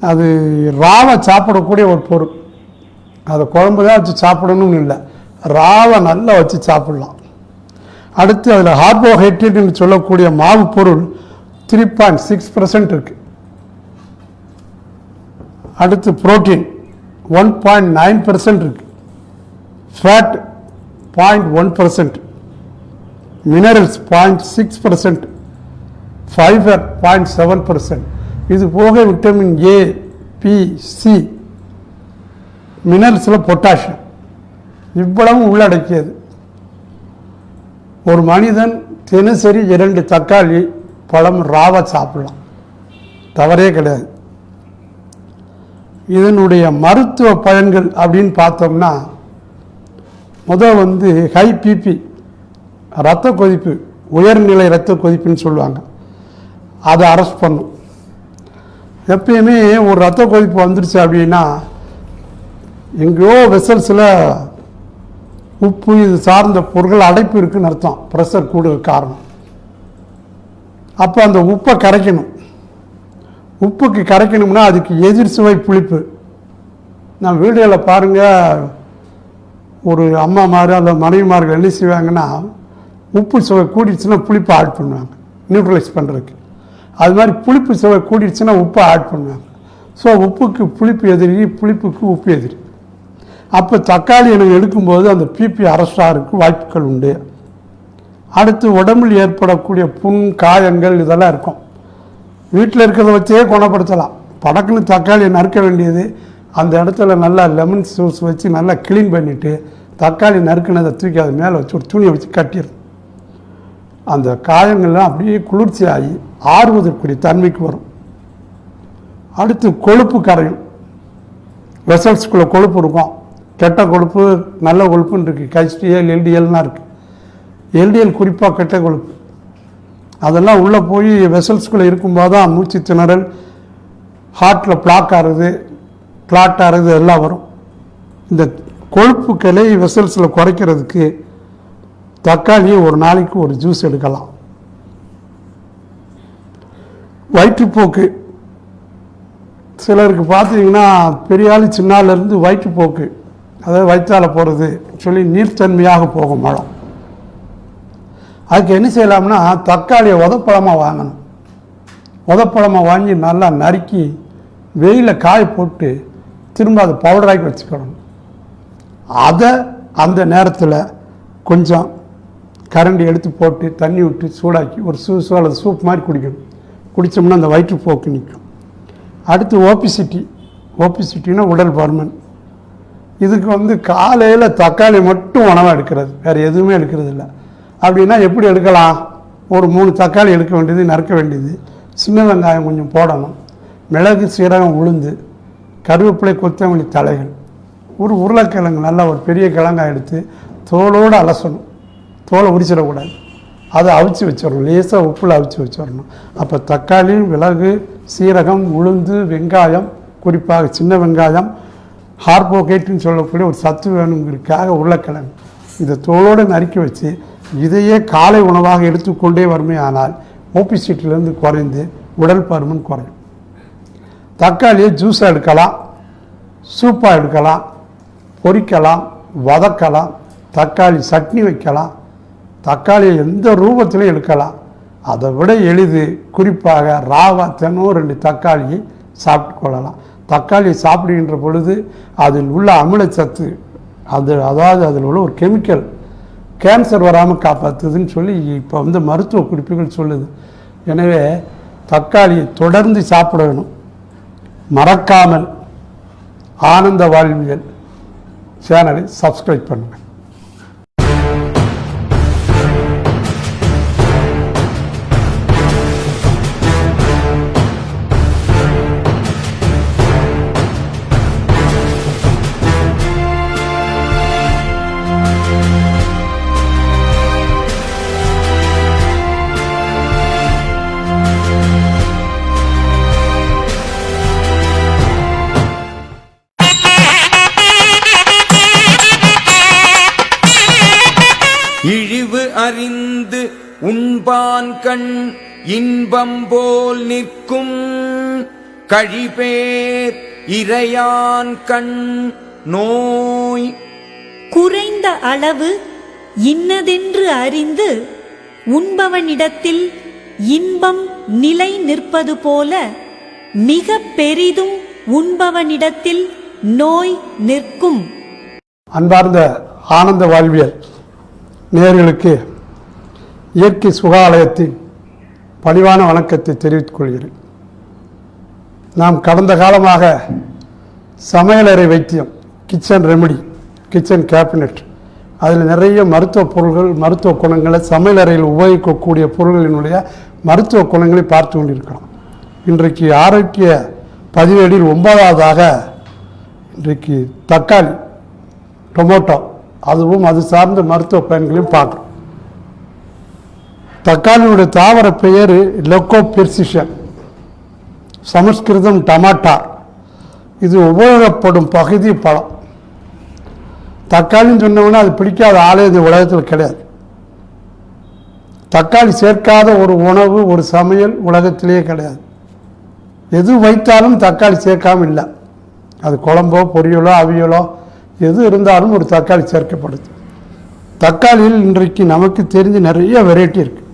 அது ராவை சாப்பிடக்கூடிய ஒரு பொருள். அதை குழம்பு தான் வச்சு சாப்பிடணும்னு இல்லை, ராவை நல்லா வச்சு சாப்பிடலாம். அடுத்து அதில் கார்போஹைட்ரேட்னு சொல்லக்கூடிய மாவு பொருள் 3.6% இருக்குது. அடுத்து புரோட்டீன் 1.9% இருக்குது. Fat 0.1%, minerals 0.6%, fibre 0.7%. இது போக விட்டமின் ஏ, பி, சி, மினரல்ஸில் பொட்டாசியம் இவ்வளவும் உள்ளடக்கியது. ஒரு மனிதன் தினசரி 2 தக்காளி பழம் ராவா சாப்பிடலாம், தவறே கிடையாது. இதனுடைய மருத்துவ பயன்கள் அப்படின்னு பார்த்தோம்னா, முதல் வந்து ஹை பிபி, இரத்த கொதிப்பு, உயர்நிலை இரத்த கொதிப்புன்னு சொல்லுவாங்க, அதை அரெஸ்ட் பண்ணும். எப்பயுமே ஒரு இரத்த கொதிப்பு வந்துருச்சு அப்படின்னா எங்கேயோ வெசல்ஸில் உப்பு இது சார்ந்த பொருட்கள் அடைப்பு இருக்குன்னு அர்த்தம், ப்ரெஷர் கூட காரணம். அப்போ அந்த உப்பை கரைக்கணும். உப்புக்கு கரைக்கணும்னா அதுக்கு எதிர் சுவை புளிப்பு. நான் வீடுகளில் பாருங்கள், ஒரு அம்மாமார் அந்த மனைவிமார்கள் என்ன செய்வாங்கன்னா, உப்பு சுவை கூடிடுச்சுன்னா புளிப்பை ஆட் பண்ணுவாங்க நியூட்ரலைஸ் பண்ணுறதுக்கு. அது மாதிரி புளிப்பு சுவை கூடிடுச்சுன்னா உப்பை ஆட் பண்ணுவாங்க. ஸோ உப்புக்கு புளிப்பு எதிரி, புளிப்புக்கு உப்பு எதிரி. அப்போ தக்காளி எனக்கு எடுக்கும்போது அந்த பிபி அரெஸ்டாகிறதுக்கு வாய்ப்புகள் உண்டு. அடுத்து உடம்பில் ஏற்படக்கூடிய புண், காயங்கள் இதெல்லாம் இருக்கும். வீட்டில் இருக்கிறத வச்சே குணப்படுத்தலாம். படக்குன்னு தக்காளியை நறுக்க வேண்டியது, அந்த இடத்துல நல்லா லெமன் ஜூஸ் வச்சு நல்லா க்ளீன் பண்ணிவிட்டு தக்காளி நறுக்குனதை தூக்கி அது மேலே வச்சு ஒரு துணியை வச்சு கட்டிடணும். அந்த காயங்கள்லாம் அப்படியே குளிர்ச்சி ஆகி ஆறுவதற்குரிய தன்மைக்கு வரும். அடுத்து கொழுப்பு கரையும். வெசல்ஸ்குள்ளே கொழுப்பு இருக்கும், கெட்ட கொழுப்பு, நல்ல கொழுப்புன்னு இருக்குது. HDL, LDLலாம் இருக்குது. LDL குறிப்பாக கெட்ட கொழுப்பு, அதெல்லாம் உள்ளே போய் வெசல்ஸ்குள்ளே இருக்கும்போது தான் மூச்சு திணறல், ஹார்ட்டில் பிளாக் ஆகிறது, கிளாட் ஆகிறது எல்லாம் வரும். இந்த கொழுப்புக்களை வெசல்ஸில் குறைக்கிறதுக்கு தக்காளியை ஒரு நாளைக்கு ஒரு ஜூஸ் எடுக்கலாம். வயிற்றுப்போக்கு, சிலருக்கு பார்த்தீங்கன்னா பெரிய ஆள் சின்னாலேருந்து வயிற்றுப்போக்கு, அதாவது வயிற்றால் போகிறது சொல்லி நீர்த்தன்மையாக போகும் மலம். அதுக்கு என்ன செய்யலாம்னா, தக்காளியை உதப்பழமாக வாங்கணும். உதப்பழமாக வாங்கி நல்லா நறுக்கி வெயிலில் காய போட்டு திரும்ப அதை பவுடராக்கி வச்சுக்கணும். அதை அந்த நேரத்தில் கொஞ்சம் கரண்டி எடுத்து போட்டு தண்ணி விட்டு சூடாக்கி ஒரு ஜூஸோ அல்லது சூப் மாதிரி குடிக்கணும். குடித்தோம்னா அந்த வயிற்றுப்போக்கு நிற்கும். அடுத்து ஓபிசிட்டினா உடல் பருமன். இதுக்கு வந்து காலையில் தக்காளி மட்டும் உணவாக எடுக்கிறது, வேறு எதுவுமே எடுக்கிறது இல்லை. அப்படின்னா எப்படி எடுக்கலாம்? ஒரு 3 தக்காளி எடுக்க வேண்டியது, நறுக்க வேண்டியது, சின்ன வெங்காயம் கொஞ்சம் போடணும், மிளகு, சீரகம், உளுந்து, கருவேப்பிலை, கொத்தமல்லி தலைகள், ஒரு உருளைக்கிழங்கு நல்லா ஒரு பெரிய கிழங்காய் எடுத்து தோலோடு அலசணும். தோலை உரிச்சிடக்கூடாது, அதை அவிச்சு வச்சிடணும், லேசாக உப்பில் அவிச்சு வச்சிடணும். அப்போ தக்காளி, மிளகு, சீரகம், உளுந்து, வெங்காயம், குறிப்பாக சின்ன வெங்காயம், கார்போஹைட்ரேட்னு சொல்லக்கூடிய ஒரு சத்து வேணுங்கிறதுக்காக உருளைக்கிழங்கு இதை தோலோடு நறுக்கி வச்சு இதையே காலை உணவாக எடுத்துக்கொண்டே வருமே ஆனால் ஒபிசிட்டிலேருந்து குறைந்து உடல் பருமன் குறையும். தக்காளியை ஜூஸாக எடுக்கலாம், சூப்பாக எடுக்கலாம், பொரிக்கலாம், வதக்கலாம், தக்காளி சட்னி வைக்கலாம், தக்காளியை எந்த ரூபத்திலையும் எடுக்கலாம். அதை விட எளிது குறிப்பாக ராவா தினமும் 2 தக்காளியை சாப்பிட்டு கொள்ளலாம். தக்காளியை சாப்பிடுகின்ற பொழுது அதில் உள்ள அமிலச்சத்து அதாவது அதில் உள்ள ஒரு கெமிக்கல் கேன்சர் வராமல் காப்பாற்றுதுன்னு சொல்லி இப்போ மருத்துவ குறிப்புகள் சொல்லுது. எனவே தக்காளியை தொடர்ந்து சாப்பிட வேணும். மறக்காமல் ஆனந்த வாழ்வியல் சேனலை சப்ஸ்கிரைப் பண்ணுங்கள். இழிவு அறிந்து உண்பான் கண் இன்பம் போல் நிற்கும் கழிபேர் இறையான் கண் நோய். குறைந்த அளவு இன்னதென்று அறிந்து உண்பவனிடத்தில் இன்பம் நிலை நிற்பது போல மிக பெரிதும் உண்பவனிடத்தில் நோய் நிற்கும். அன்பார்ந்த ஆனந்த வாழ்வியல் நேயர்களுக்கு இயற்கை சுகாலயத்தின் பணிவான வணக்கத்தை தெரிவித்துக் கொள்கிறேன். நாம் கடந்த காலமாக சமையலறை வைத்தியம், கிச்சன் ரெமெடி, கிச்சன் கேபினட், அதில் நிறைய மருத்துவ பொருள்கள், மருத்துவ குணங்களை, சமையலறையில் உபயோகிக்கக்கூடிய பொருள்களினுடைய மருத்துவ குணங்களை பார்த்து கொண்டிருக்கிறோம். இன்றைக்கு ஆரோக்கிய பதிவேடில் 9வதாக இன்றைக்கு தக்காளி, டொமேட்டோ, அதுவும் அது சார்ந்த மருத்துவ பயன்களையும் பார்க்குறோம். தக்காளியுடைய தாவர பெயர் லெக்கோபெர்சிஷன், சமஸ்கிருதம் டமாட்டார். இது உபயோகப்படும் பகுதி பழம். தக்காளின்னு சொன்னோம்னா அது பிடிக்காத ஆளே இந்த உலகத்தில் கிடையாது. தக்காளி சேர்க்காத ஒரு உணவு, ஒரு சமையல் உலகத்திலேயே கிடையாது. எது வைத்தாலும் தக்காளி சேர்க்காமல் இல்லை. அது குழம்போ பொரியலோ அவியலோ எது இருந்தாலும் ஒரு தக்காளி சேர்க்கப்படுது. தக்காளியில் இன்றைக்கு நமக்கு தெரிஞ்ச நிறைய வெரைட்டி இருக்குது.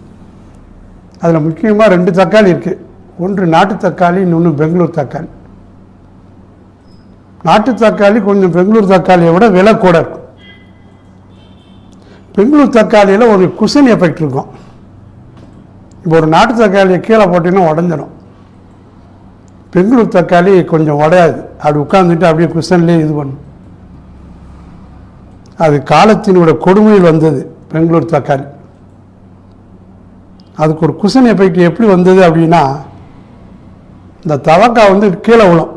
அதில் முக்கியமாக 2 தக்காளி இருக்குது. ஒன்று நாட்டு தக்காளி, இன்னொன்று பெங்களூர் தக்காளி. நாட்டு தக்காளி கொஞ்சம் பெங்களூர் தக்காளியை விட விலை கூட இருக்கும். பெங்களூர் தக்காளியில் ஒரு குஷன் எஃபெக்ட் இருக்கும். இப்போ ஒரு நாட்டு தக்காளியை கீழே போட்டிங்கன்னா உடஞ்சிடும். பெங்களூர் தக்காளி கொஞ்சம் உடையாது. அப்படி உட்காந்துட்டு அப்படியே குஷன்லேயே இது பண்ணும். அது காலத்தினுடைய கொடுமையில் வந்தது பெங்களூர் தக்காளி. அதுக்கு ஒரு குஷன் எஃபெக்ட் எப்படி வந்தது அப்படின்னா, இந்த தவக்காய் கீழே விழும்.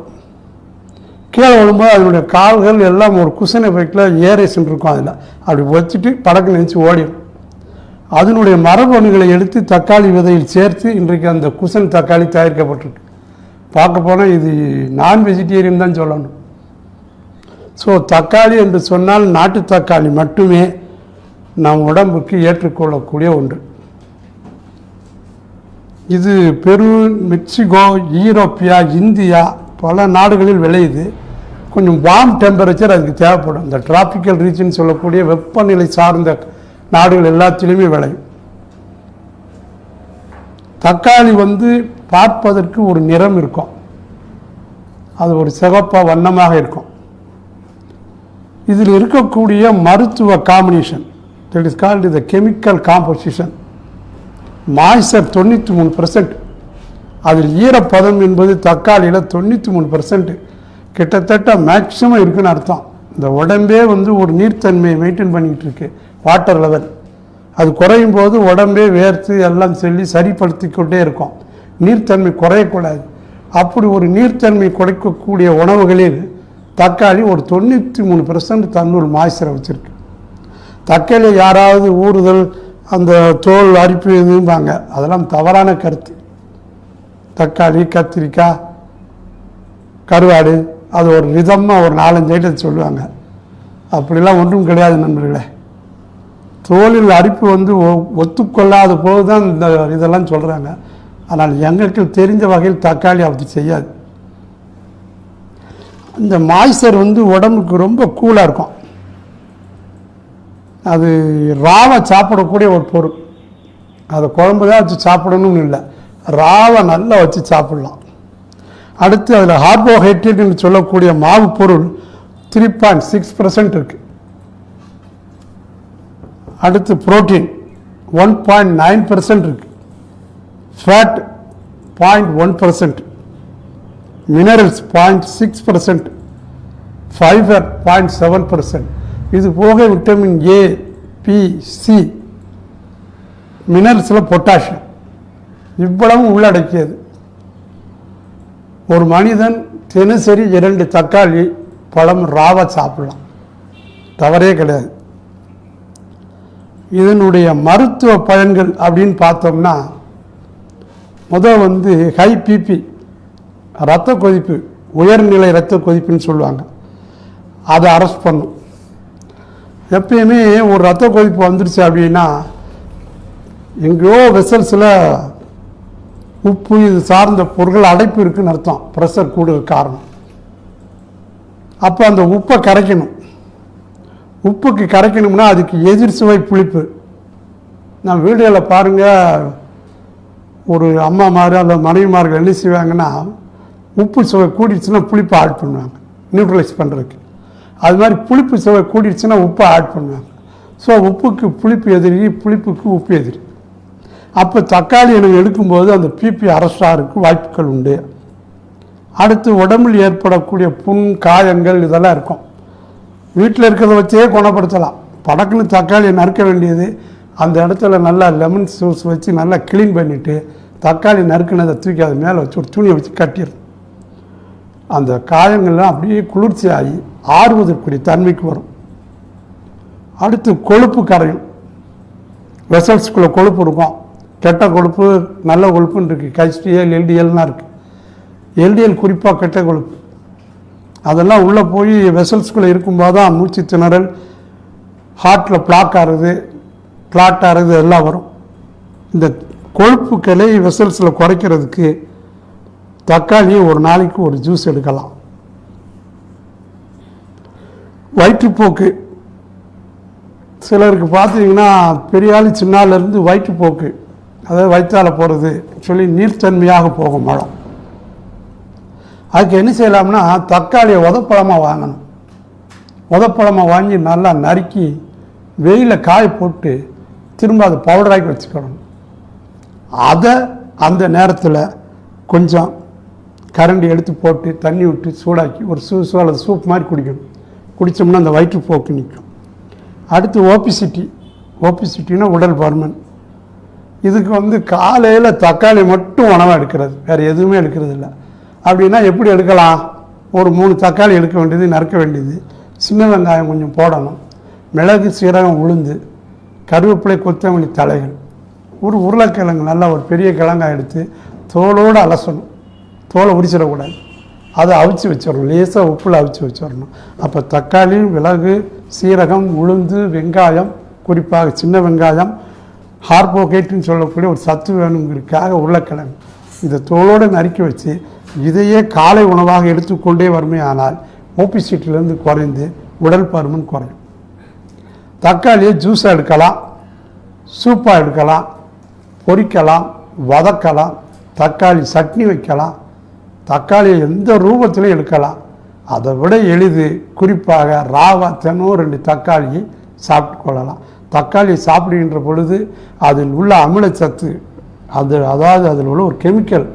கீழே விழும்போது அதனுடைய கால்கள் எல்லாம் ஒரு குஷன் எஃபெக்டில் ஏரேஷன் இருக்கும். அதில் அப்படி வச்சுட்டு படக்கு நினச்சி ஓடிடும். அதனுடைய மரபணுகளை எடுத்து தக்காளி விதையில் சேர்த்து இன்றைக்கு அந்த குஷன் தக்காளி தயாரிக்கப்பட்டிருக்கு. பார்க்க போனால் இது நான் வெஜிடேரியன் தான் சொல்லணும். ஸோ தக்காளி என்று சொன்னால் நாட்டு தக்காளி மட்டுமே நம் உடம்புக்கு ஏற்றுக்கொள்ளக்கூடிய ஒன்று. இது பெரு, மெக்சிகோ, ஈரோப்பியா, இந்தியா பல நாடுகளில் விளையுது. கொஞ்சம் வார்ம் டெம்பரேச்சர் அதுக்கு தேவைப்படும். இந்த டிராபிக்கல் ரீஜன் சொல்லக்கூடிய வெப்பநிலை சார்ந்த நாடுகள் எல்லாத்திலுமே விளையும். தக்காளி பார்ப்பதற்கு ஒரு நிறம் இருக்கும். அது ஒரு சிவப்பாக வண்ணமாக இருக்கும். இதில் இருக்கக்கூடிய மருத்துவ combination, that is called the chemical composition. Moisture 93%. அதில் ஈரப்பதம் என்பது தக்காளியில் 93%, கிட்டத்தட்ட மேக்சிமம் இருக்குன்னு அர்த்தம். இந்த உடம்பே ஒரு நீர்த்தன்மையை மெயின்டைன் பண்ணிக்கிட்டு இருக்கு, வாட்டர் லெவல். அது குறையும் போது உடம்பே வேர்த்து எல்லாம் சொல்லி சரிப்படுத்தி கொண்டே இருக்கும். நீர்த்தன்மை குறையக்கூடாது. அப்படி ஒரு நீர்த்தன்மை குறைக்கக்கூடிய உணவுகளில் தக்காளி ஒரு 93% தன்னுள் மாய்ச்சரை வச்சுருக்கு. தக்காளி யாராவது ஊறுதல், அந்த தோல் அரிப்பு எதுவாங்க, அதெல்லாம் தவறான கருத்து. தக்காளி, கத்திரிக்காய், கருவாடு அது ஒரு விதமாக ஒரு 4-5 ஐட்டம் சொல்லுவாங்க. அப்படிலாம் ஒன்றும் கிடையாது நண்பர்களே. தோலில் அரிப்பு வந்து ஒத்துக்கொள்ளாத போது தான் இந்த இதெல்லாம் சொல்கிறாங்க. ஆனால் எங்களுக்கு தெரிஞ்ச வகையில் தக்காளி அப்படி செய்யாது. இந்த மாய்ச்சர் வந்து உடம்புக்கு ரொம்ப கூலாக இருக்கும். அது ராவை சாப்பிடக்கூடிய ஒரு பொருள். அதை குழம்பு தான் வச்சு சாப்பிடணும்னு இல்லை, ராவை நல்லா வச்சு சாப்பிடலாம். அடுத்து அதில் கார்போஹைட்ரேட்னு சொல்லக்கூடிய மாவு பொருள் 3.6% இருக்குது. அடுத்து புரோட்டீன் 1.9% இருக்குது. Fat 0.1%, minerals 0.6%, fibre 0.7%. இது போக விட்டமின் ஏ, பி, சி, மினரல்ஸில் பொட்டாசியம் இவ்வளவும் உள்ளடக்கியது. ஒரு மனிதன் தினசரி 2 தக்காளி பழம் ராவா சாப்பிடலாம், தவறே கிடையாது. இதனுடைய மருத்துவ பயன்கள் அப்படின்னு பார்த்தோம்னா, முதல் வந்து ஹை பிபி, இரத்த கொதிப்பு, உயர்நிலை இரத்த கொதிப்புன்னு சொல்லுவாங்க, அதை அரெஸ்ட் பண்ணும். எப்பயுமே ஒரு இரத்த கொதிப்பு வந்துருச்சு அப்படின்னா எங்கேயோ வெசல்ஸில் உப்பு இது சார்ந்த பொருட்கள் அடைப்பு இருக்குன்னு அர்த்தம், ப்ரெஷர் கூடுதல் காரணம். அப்போ அந்த உப்பை கரைக்கணும். உப்புக்கு கரைக்கணும்னா அதுக்கு எதிர் சுவை புளிப்பு. நான் வீடுகளில் பாருங்கள், ஒரு அம்மாமார் அல்ல மனைவிமார்கள் என்ன செய்வாங்கன்னா, உப்பு சுவை கூடிடுச்சுன்னா புளிப்பை ஆட் பண்ணுவாங்க நியூட்ரலைஸ் பண்ணுறதுக்கு. அது மாதிரி புளிப்பு சுவை கூடிடுச்சுன்னா உப்பை ஆட் பண்ணுவாங்க. ஸோ உப்புக்கு புளிப்பு எதிரி, புளிப்புக்கு உப்பு எதிரி. அப்போ தக்காளி எனக்கு எடுக்கும்போது அந்த பிபி அரஸ்டாருக்கு வாய்ப்புகள் உண்டு. அடுத்து உடம்பில் ஏற்படக்கூடிய புண், காயங்கள் இதெல்லாம் இருக்கும். வீட்டில் இருக்கிறத வச்சே குணப்படுத்தலாம். படக்குன்னு தக்காளியை நறுக்க வேண்டியது, அந்த இடத்துல நல்லா லெமன் ஜூஸ் வச்சு நல்லா க்ளீன் பண்ணிவிட்டு தக்காளி நறுக்குனதை தூக்கி அது மேலே வச்சு ஒரு துணியை வச்சு கட்டிடணும். அந்த காயங்கள்லாம் அப்படியே குளிர்ச்சி ஆகி ஆறுவதற்குரிய தன்மைக்கு வரும். அடுத்து கொழுப்பு கரையும். வெசல்ஸ்குள்ளே கொழுப்பு இருக்கும், கெட்ட கொழுப்பு நல்ல கொழுப்புன்னு இருக்குது. HDL, LDLலாம் இருக்குது. LDL குறிப்பாக கெட்ட கொழுப்பு, அதெல்லாம் உள்ளே போய் வெசல்ஸ்குள்ளே இருக்கும்போது தான் மூச்சு திணறல், ஹார்ட்டில் பிளாக் ஆகிறது, கிளாட் ஆகிறது எல்லாம் வரும். இந்த கொழுப்புக்களை வெசல்ஸில் குறைக்கிறதுக்கு தக்காளியை ஒரு நாளைக்கு ஒரு ஜூஸ் எடுக்கலாம். வயிற்றுப்போக்கு, சிலருக்கு பார்த்தீங்கன்னா பெரிய ஆள் சின்னாலேருந்து வயிற்றுப்போக்கு, அதாவது வயிற்றால் போகிறது சொல்லி நீர்த்தன்மையாக போகும் மலம். அதுக்கு என்ன செய்யலாம்னா, தக்காளியை உதப்பழமாக வாங்கணும். உதப்பழமாக வாங்கி நல்லா நறுக்கி வெயிலில் காய போட்டு திரும்ப அதை பவுடராக்கி வச்சுக்கணும். அதை அந்த நேரத்தில் கொஞ்சம் கரண்டி எடுத்து போட்டு தண்ணி விட்டு சூடாக்கி ஒரு சூஸ் அல்லது சூப் மாதிரி குடிக்கணும். குடித்தோம்னா அந்த வயிற்றுப்போக்கு நிற்கும். அடுத்து ஓபிசிட்டினா உடல் பருமன். இதுக்கு வந்து காலையில் தக்காளி மட்டும் உணவாக எடுக்கிறது, வேறு எதுவுமே எடுக்கிறது இல்லை. அப்படின்னா எப்படி எடுக்கலாம்? ஒரு 3 தக்காளி எடுக்க வேண்டியது, நறுக்க வேண்டியது, சின்ன வெங்காயம் கொஞ்சம் போடணும், மிளகு, சீரகம், உளுந்து, கருவேப்பிலை, கொத்தமல்லி தலைகள், ஒரு உருளைக்கிழங்கு நல்லா ஒரு பெரிய கிழங்காய் எடுத்து தோலோடு அலசணும். தோலை உரிச்சிடக்கூடாது, அதை அவிச்சு வச்சிடணும், லேசாக உப்பில் அவிச்சு வச்சிடணும். அப்போ தக்காளி, மிளகு, சீரகம், உளுந்து, வெங்காயம், குறிப்பாக சின்ன வெங்காயம், கார்போஹைட்ரேட்னு சொல்லக்கூடிய ஒரு சத்து வேணுங்கிறதுக்காக உருளைக்கிழங்கு, இதை தோலோடு நறுக்கி வச்சு இதையே காலை உணவாக எடுத்துக்கொண்டே வருமே ஆனால் ஓபிசிட்டிலேருந்து குறைந்து உடல் பருமன் குறையும். தக்காளியை ஜூஸாக எடுக்கலாம், சூப்பாக எடுக்கலாம், பொரிக்கலாம், வதக்கலாம், தக்காளி சட்னி வைக்கலாம், தக்காளியை எந்த ரூபத்திலும் எடுக்கலாம். அதை விட எளிது, குறிப்பாக ராவா தினம் 2 தக்காளியை சாப்பிட்டு கொள்ளலாம். தக்காளியை சாப்பிடுகின்ற பொழுது அதில் உள்ள அமிலச்சத்து, அதாவது அதில் உள்ள ஒரு கெமிக்கல்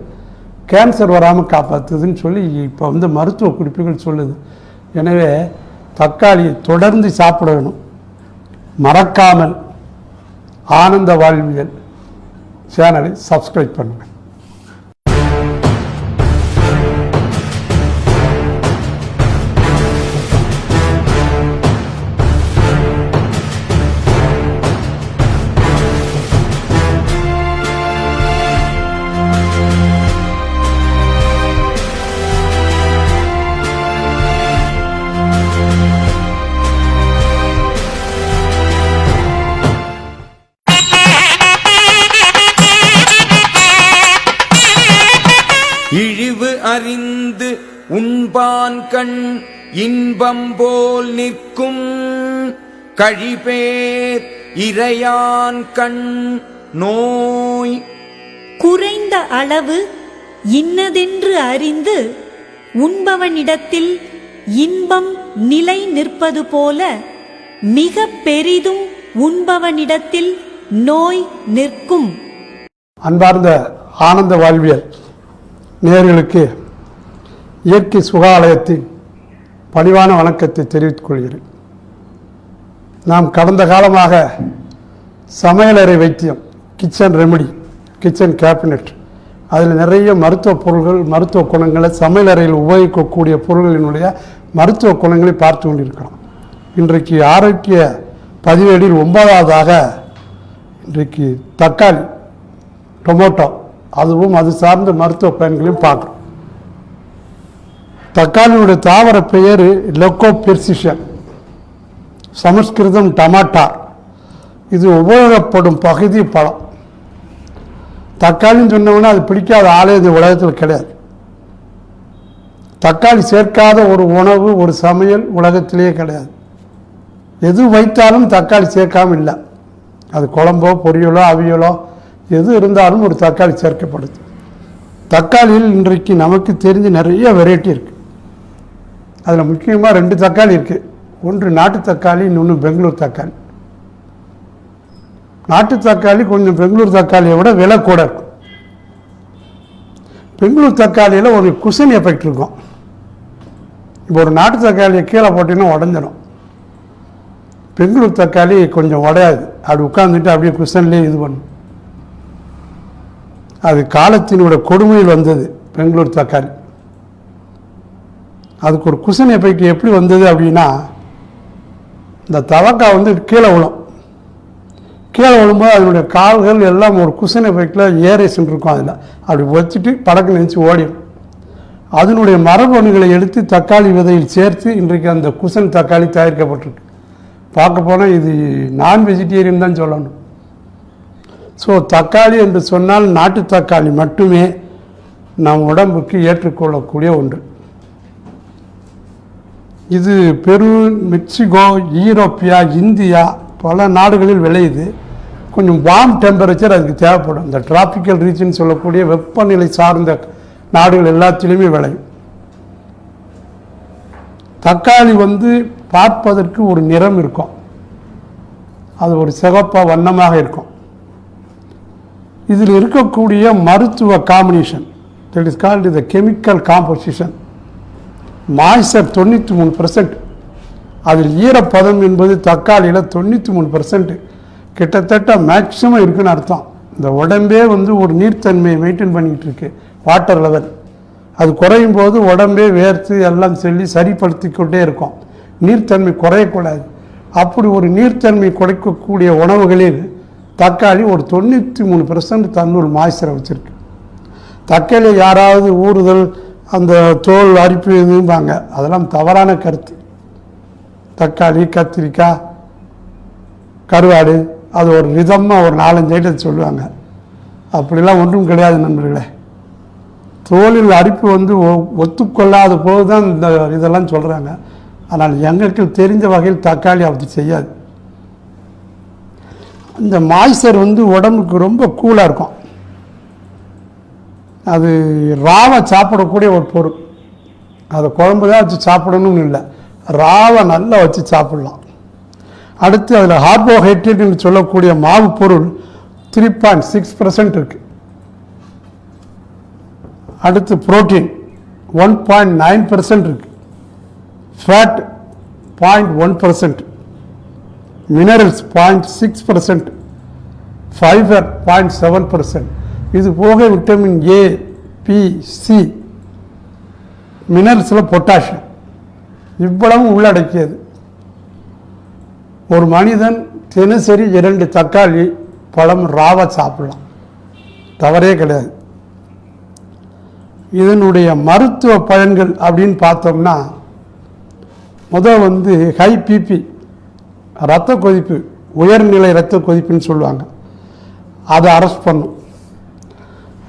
கேன்சர் வராமல் காப்பாற்றுதுன்னு சொல்லி இப்போ வந்து மருத்துவ குறிப்புகள் சொல்லுது. எனவே தக்காளியை தொடர்ந்து சாப்பிட வேணும். மறக்காமல் ஆனந்த வாழ்வியல் சேனலை சப்ஸ்கிரைப் பண்ணுங்கள். உண்பான்கண் இன்பம் போல் நிற்கும் கழிபேர் இறையான் கண் நோய். குறைந்த அளவு இன்னதென்று அறிந்து உண்பவனிடத்தில் இன்பம் நிலை நிற்பது போல மிக பெரிதும் உண்பவனிடத்தில் நோய் நிற்கும். அன்பார்ந்த ஆனந்த வாழ்வியல் நேயர்களுக்கு இயற்கை சுகாலயத்தின் பணிவான வணக்கத்தை தெரிவித்துக் கொள்கிறேன். நாம் கடந்த காலமாக சமையலறை வைத்தியம், கிச்சன் ரெமெடி, கிச்சன் கேபினட், அதில் நிறைய மருத்துவ பொருள்கள், மருத்துவ குணங்களை, சமையலறையில் உபயோகிக்கக்கூடிய பொருள்களினுடைய மருத்துவ குணங்களை பார்த்து கொண்டிருக்கிறோம். இன்றைக்கு ஆரோக்கிய பதிவேடில் 9வதாக இன்றைக்கு தக்காளி, டொமேட்டோ, அதுவும் அது சார்ந்த மருத்துவ பயன்களையும் பார்க்குறோம். தக்காளியுடைய தாவர பெயர் லெக்கோபெர்சிஷன், சமஸ்கிருதம் டமாட்டார். இது உபயோகப்படும் பகுதி பழம். தக்காளின்னு சொன்னோம்னா அது பிடிக்காத ஆளே இந்த உலகத்தில் கிடையாது. தக்காளி சேர்க்காத ஒரு உணவு, ஒரு சமையல் உலகத்திலேயே கிடையாது. எது வைத்தாலும் தக்காளி சேர்க்காமல் இல்லை. அது குழம்போ பொரியலோ அவியலோ எது இருந்தாலும் ஒரு தக்காளி சேர்க்கப்படுது. தக்காளியில் இன்றைக்கு நமக்கு தெரிஞ்ச நிறைய வெரைட்டி இருக்குது. அதில் முக்கியமாக 2 தக்காளி இருக்குது. ஒன்று நாட்டு தக்காளி, இன்னொன்று பெங்களூர் தக்காளி. நாட்டு தக்காளி கொஞ்சம் பெங்களூர் தக்காளியை விட விலை கூட இருக்கும். பெங்களூர் தக்காளியில் ஒரு குஷன் எஃபெக்ட் இருக்கும். இப்போ ஒரு நாட்டு தக்காளியை கீழே போட்டிங்கன்னா உடஞ்சிடும். பெங்களூர் தக்காளி கொஞ்சம் உடையாது. அப்படி உட்காந்துட்டு அப்படியே குஷன்லேயே இது பண்ணும். அது காலத்தினோட கொடுமையில் வந்தது பெங்களூர் தக்காளி. அதுக்கு ஒரு குஷன் எஃபெக்ட் எப்படி வந்தது அப்படின்னா, இந்த தவக்காய் வந்து கீழே விழும். கீழே விழும்போது அதனுடைய கால்கள் எல்லாம் ஒரு குஷன் எஃபெக்டில் ஏரேஷன் இருக்கும். அதில் அப்படி வச்சுட்டு படக்கு நினச்சி ஓடிடும். அதனுடைய மரபணுகளை எடுத்து தக்காளி விதையில் சேர்த்து இன்றைக்கு அந்த குஷன் தக்காளி தயாரிக்கப்பட்டிருக்கு. பார்க்க போனால் இது நான் வெஜிடேரியன் தான் சொல்லணும். ஸோ தக்காளி என்று சொன்னால் நாட்டு தக்காளி மட்டுமே நம் உடம்புக்கு ஏற்றுக்கொள்ளக்கூடிய ஒன்று. இது பெரு, மெக்சிகோ, ஈரோப்பியா, இந்தியா பல நாடுகளில் விளையுது. கொஞ்சம் வார்ம் டெம்பரேச்சர் அதுக்கு தேவைப்படும். இந்த டிராபிக்கல் ரீஜன் சொல்லக்கூடிய வெப்பநிலை சார்ந்த நாடுகள் எல்லாத்திலையுமே விளையும். தக்காளி வந்து பார்ப்பதற்கு ஒரு நிறம் இருக்கும். அது ஒரு சிகப்பாக வண்ணமாக இருக்கும். இதில் இருக்கக்கூடிய மருத்துவ combination, that is called the chemical composition. Moisture 93%. அதில் ஈரப்பதம் என்பது தக்காளியில் 93%, கிட்டத்தட்ட மேக்சிமம் இருக்குன்னு அர்த்தம். இந்த உடம்பே வந்து ஒரு நீர்த்தன்மையை மெயின்டைன் பண்ணிக்கிட்டு இருக்கு, வாட்டர் லெவல். அது குறையும் போது உடம்பே வேர்த்து எல்லாம் சொல்லி சரிப்படுத்தி கொண்டே இருக்கும். நீர்த்தன்மை குறையக்கூடாது. அப்படி ஒரு நீர்த்தன்மை குறைக்கக்கூடிய உணவுகளில் தக்காளி ஒரு 93% தன்னுள் மாய்ச்சரை வச்சுருக்கு. தக்காளி யாராவது ஊறுதல், அந்த தோல் அரிப்பு இதும்பாங்க, அதெல்லாம் தவறான கருத்து. தக்காளி, கத்திரிக்காய், கருவாடு அது ஒரு விதமாக ஒரு 4-5 ஐட்டம் சொல்லுவாங்க. அப்படிலாம் ஒன்றும் கிடையாது நண்பர்களே. தோலில் அரிப்பு வந்து ஒத்துக்கொள்ளாத போது தான் இந்த இதெல்லாம் சொல்கிறாங்க. ஆனால் எங்களுக்கு தெரிஞ்ச வகையில் தக்காளி அப்படி செய்யாது. இந்த மாய்ச்சர் வந்து உடம்புக்கு ரொம்ப கூலாக இருக்கும். அது ராவை சாப்பிடக்கூடிய ஒரு பொருள். அதை குழம்பு தான் வச்சு சாப்பிடணும்னு இல்லை, ராவை நல்லா வச்சு சாப்பிடலாம். அடுத்து அதில் கார்போஹைட்ரேட்னு சொல்லக்கூடிய மாவு பொருள் 3.6% இருக்குது. அடுத்து புரோட்டீன் 1.9% இருக்குது. Fat 0.1%, minerals 0.6%, fibre 0.7%. இது போக விட்டமின் ஏ, பி, சி, மினரல்ஸில் பொட்டாசியம் இவ்வளவும் உள்ளடக்கியது. ஒரு மனிதன் தினசரி 2 தக்காளி பழம் ராவா சாப்பிடலாம், தவறே கிடையாது. இதனுடைய மருத்துவ பயன்கள் அப்படின்னு பார்த்தோம்னா, முதல் வந்து ஹை பிபி, இரத்த கொதிப்பு, உயர்நிலை இரத்த கொதிப்புன்னு சொல்லுவாங்க, அதை அரெஸ்ட் பண்ணும்.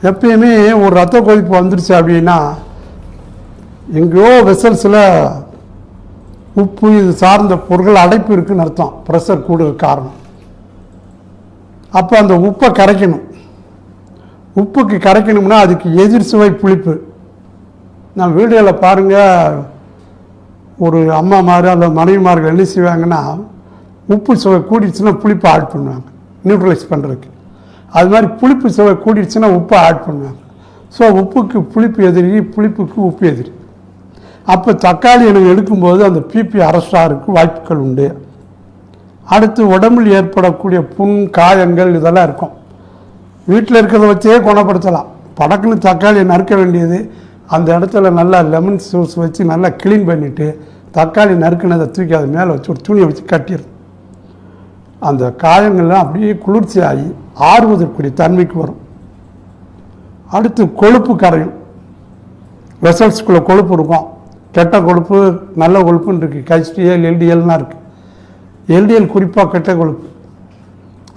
எப்பயுமே ஒரு இரத்த கொதிப்பு வந்துருச்சு அப்படின்னா எங்கேயோ வெசல்ஸில் உப்பு இது சார்ந்த பொருட்கள் அடைப்பு இருக்குன்னு அர்த்தம். ப்ரெஷர் கூடுற காரணம். அப்போ அந்த உப்பை கரைக்கணும். உப்புக்கு கரைக்கணும்னா அதுக்கு எதிர் சுவை புளிப்பு. நான் வீடுகளில் பாருங்கள், ஒரு அம்மாமார் அல்ல மனைவிமார்கள் என்ன செய்வாங்கன்னா, உப்பு சுவை கூடிடுச்சுன்னா புளிப்பை ஆட் பண்ணுவாங்க நியூட்ரலைஸ் பண்ணுறதுக்கு. அது மாதிரி புளிப்பு சுவை கூடிடுச்சுன்னா உப்பை ஆட் பண்ணுவாங்க. ஸோ உப்புக்கு புளிப்பு எதிரி, புளிப்புக்கு உப்பு எதிரி. அப்போ தக்காளி எனக்கு எடுக்கும்போது அந்த பிபி அரெஸ்டாருக்கு வாய்ப்புகள் உண்டு. அடுத்து உடம்பில் ஏற்படக்கூடிய புண், காயங்கள் இதெல்லாம் இருக்கும். வீட்டில் இருக்கிறத வச்சே குணப்படுத்தலாம். படக்குன்னு தக்காளியை நறுக்க வேண்டியது, அந்த இடத்துல நல்லா லெமன் ஜூஸ் வச்சு நல்லா க்ளீன் பண்ணிவிட்டு தக்காளி நறுக்குனதை தூக்கி அது மேலே வச்சு ஒரு துணியை வச்சு கட்டிடும். அந்த காயங்கள்லாம் அப்படியே குளிர்ச்சி ஆகி ஆறுவதற்குரிய தன்மைக்கு வரும். அடுத்து கொழுப்பு கரையும். வெசல்ஸ்குள்ளே கொழுப்பு இருக்கும். கெட்ட கொழுப்பு, நல்ல கொழுப்புன்னு இருக்குது. HDL, LDLலாம் இருக்குது. LDL குறிப்பாக கெட்ட கொழுப்பு.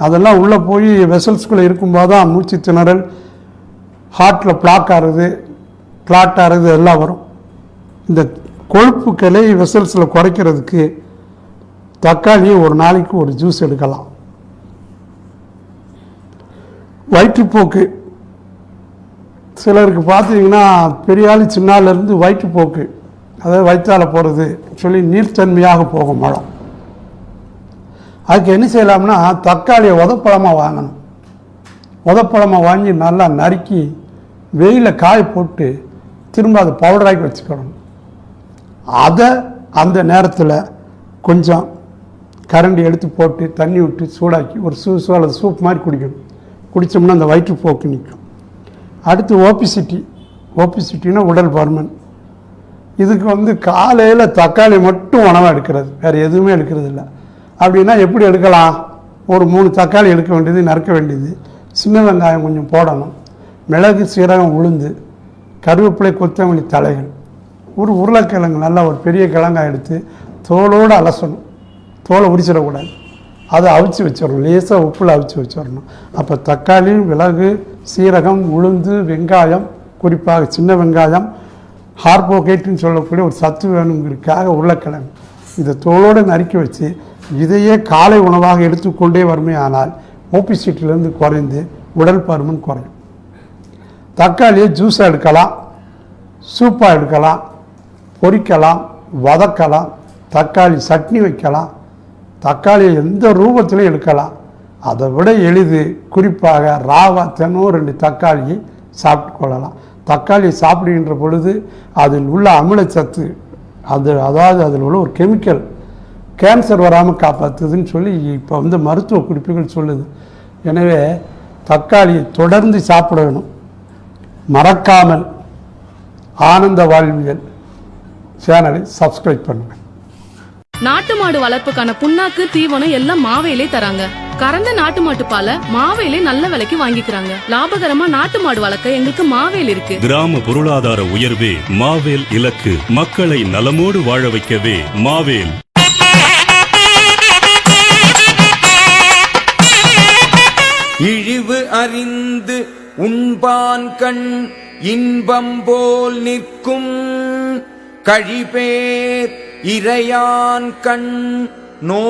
அதெல்லாம் உள்ளே போய் வெசல்ஸ்குள்ளே இருக்கும்போது தான் மூச்சு திணறல், ஹார்ட்டில் பிளாக் ஆகிறது, கிளாட் ஆகிறது எல்லாம் வரும். இந்த கொழுப்புக்களை வெசல்ஸில் குறைக்கிறதுக்கு தக்காளியை ஒரு நாளைக்கு ஒரு ஜூஸ் எடுக்கலாம். வயிற்றுப்போக்கு சிலருக்கு பார்த்தீங்கன்னா பெரிய ஆள் சின்னாலேருந்து வயிற்றுப்போக்கு, அதாவது வயிற்றால் போகிறது சொல்லி நீர்த்தன்மையாக போகும் மலம். அதுக்கு என்ன செய்யலாம்னா தக்காளியை உதப்பழமாக வாங்கணும். உதப்பழமாக வாங்கி நல்லா நறுக்கி வெயிலில் காய போட்டு திரும்ப அதை பவுடராக்கி வச்சுக்கணும். அதை அந்த நேரத்தில் கொஞ்சம் கரண்டி எடுத்து போட்டு தண்ணி விட்டு சூடாக்கி ஒரு சூஸோ அல்லது சூப் மாதிரி குடிக்கணும். குடித்தோம்னா அந்த வயிற்றுப்போக்கு நிற்கும். அடுத்து ஓபிசிட்டினா உடல் பருமன். இதுக்கு காலையில் தக்காளி மட்டும் உணவாக எடுக்கிறது, வேறு எதுவுமே எடுக்கிறது இல்லை. அப்படின்னா எப்படி எடுக்கலாம்? ஒரு 3 தக்காளி எடுக்க வேண்டியது, நறுக்க வேண்டியது, சின்ன வெங்காயம் கொஞ்சம் போடணும், மிளகு, சீரகம், உளுந்து, கருவேப்பிலை, கொத்தமல்லி தலைகள், ஒரு உருளைக்கிழங்கு நல்லா ஒரு பெரிய கிழங்காய் எடுத்து தோலோடு அலசணும். தோலை உரிச்சிடக்கூடாது, அதை அவிச்சு வச்சிடணும். லேசாக உப்பில் அவிச்சு வச்சிடணும். அப்போ தக்காளி, மிளகு, சீரகம், உளுந்து, வெங்காயம், குறிப்பாக சின்ன வெங்காயம், கார்போஹைட்ரேட்னு சொல்லக்கூடிய ஒரு சத்து வேணுங்கிறதுக்காக உருளைக்கிழங்கு, இதை தோலோடு நறுக்கி வச்சு இதையே காலை உணவாக எடுத்துக்கொண்டே வறுமையானால் ஓபிசிட்டிலேருந்து குறைந்து உடல் பருமன் குறையும். தக்காளியை ஜூஸாக எடுக்கலாம், சூப்பாக எடுக்கலாம், பொரிக்கலாம், வதக்கலாம், தக்காளி சட்னி வைக்கலாம், தக்காளியை எந்த ரூபத்திலையும் எடுக்கலாம். அதை விட எளிது குறிப்பாக ராவா தினமும் 2 தக்காளியை சாப்பிட்டு கொள்ளலாம். தக்காளியை சாப்பிடுகின்ற பொழுது அதில் உள்ள அமிலச்சத்து, அதாவது அதில் உள்ள ஒரு கெமிக்கல் கேன்சர் வராமல் காப்பாற்றுதுன்னு சொல்லி இப்போ மருத்துவ குறிப்புகள் சொல்லுது. எனவே தக்காளியை தொடர்ந்து சாப்பிட வேணும். மறக்காமல் ஆனந்த வாழ்வியல் சேனலை சப்ஸ்கிரைப் பண்ணுங்கள். நாட்டு மாடு வளர்ப்புக்கான புண்ணாக்கு, தீவனம் எல்லாம் மாவேலே தராங்க. கறந்த நாட்டு மாட்டு பாலை மாவேலே நல்ல விலைக்கு வாங்கிக்கிறாங்க. லாபகரமா நாட்டு மாடு வளர்க்க எங்களுக்கு மாவேல் இருக்கு. கிராம பொருளாதார உயர்வே மாவேல் இலக்கு. மக்களை நலமோடு வாழ வைக்கவே மாவேல். இழிவு அறிந்து உண்பான் கண் இன்பம் போல் நிற்கும் கழிபேர் இறையான் கண் நோ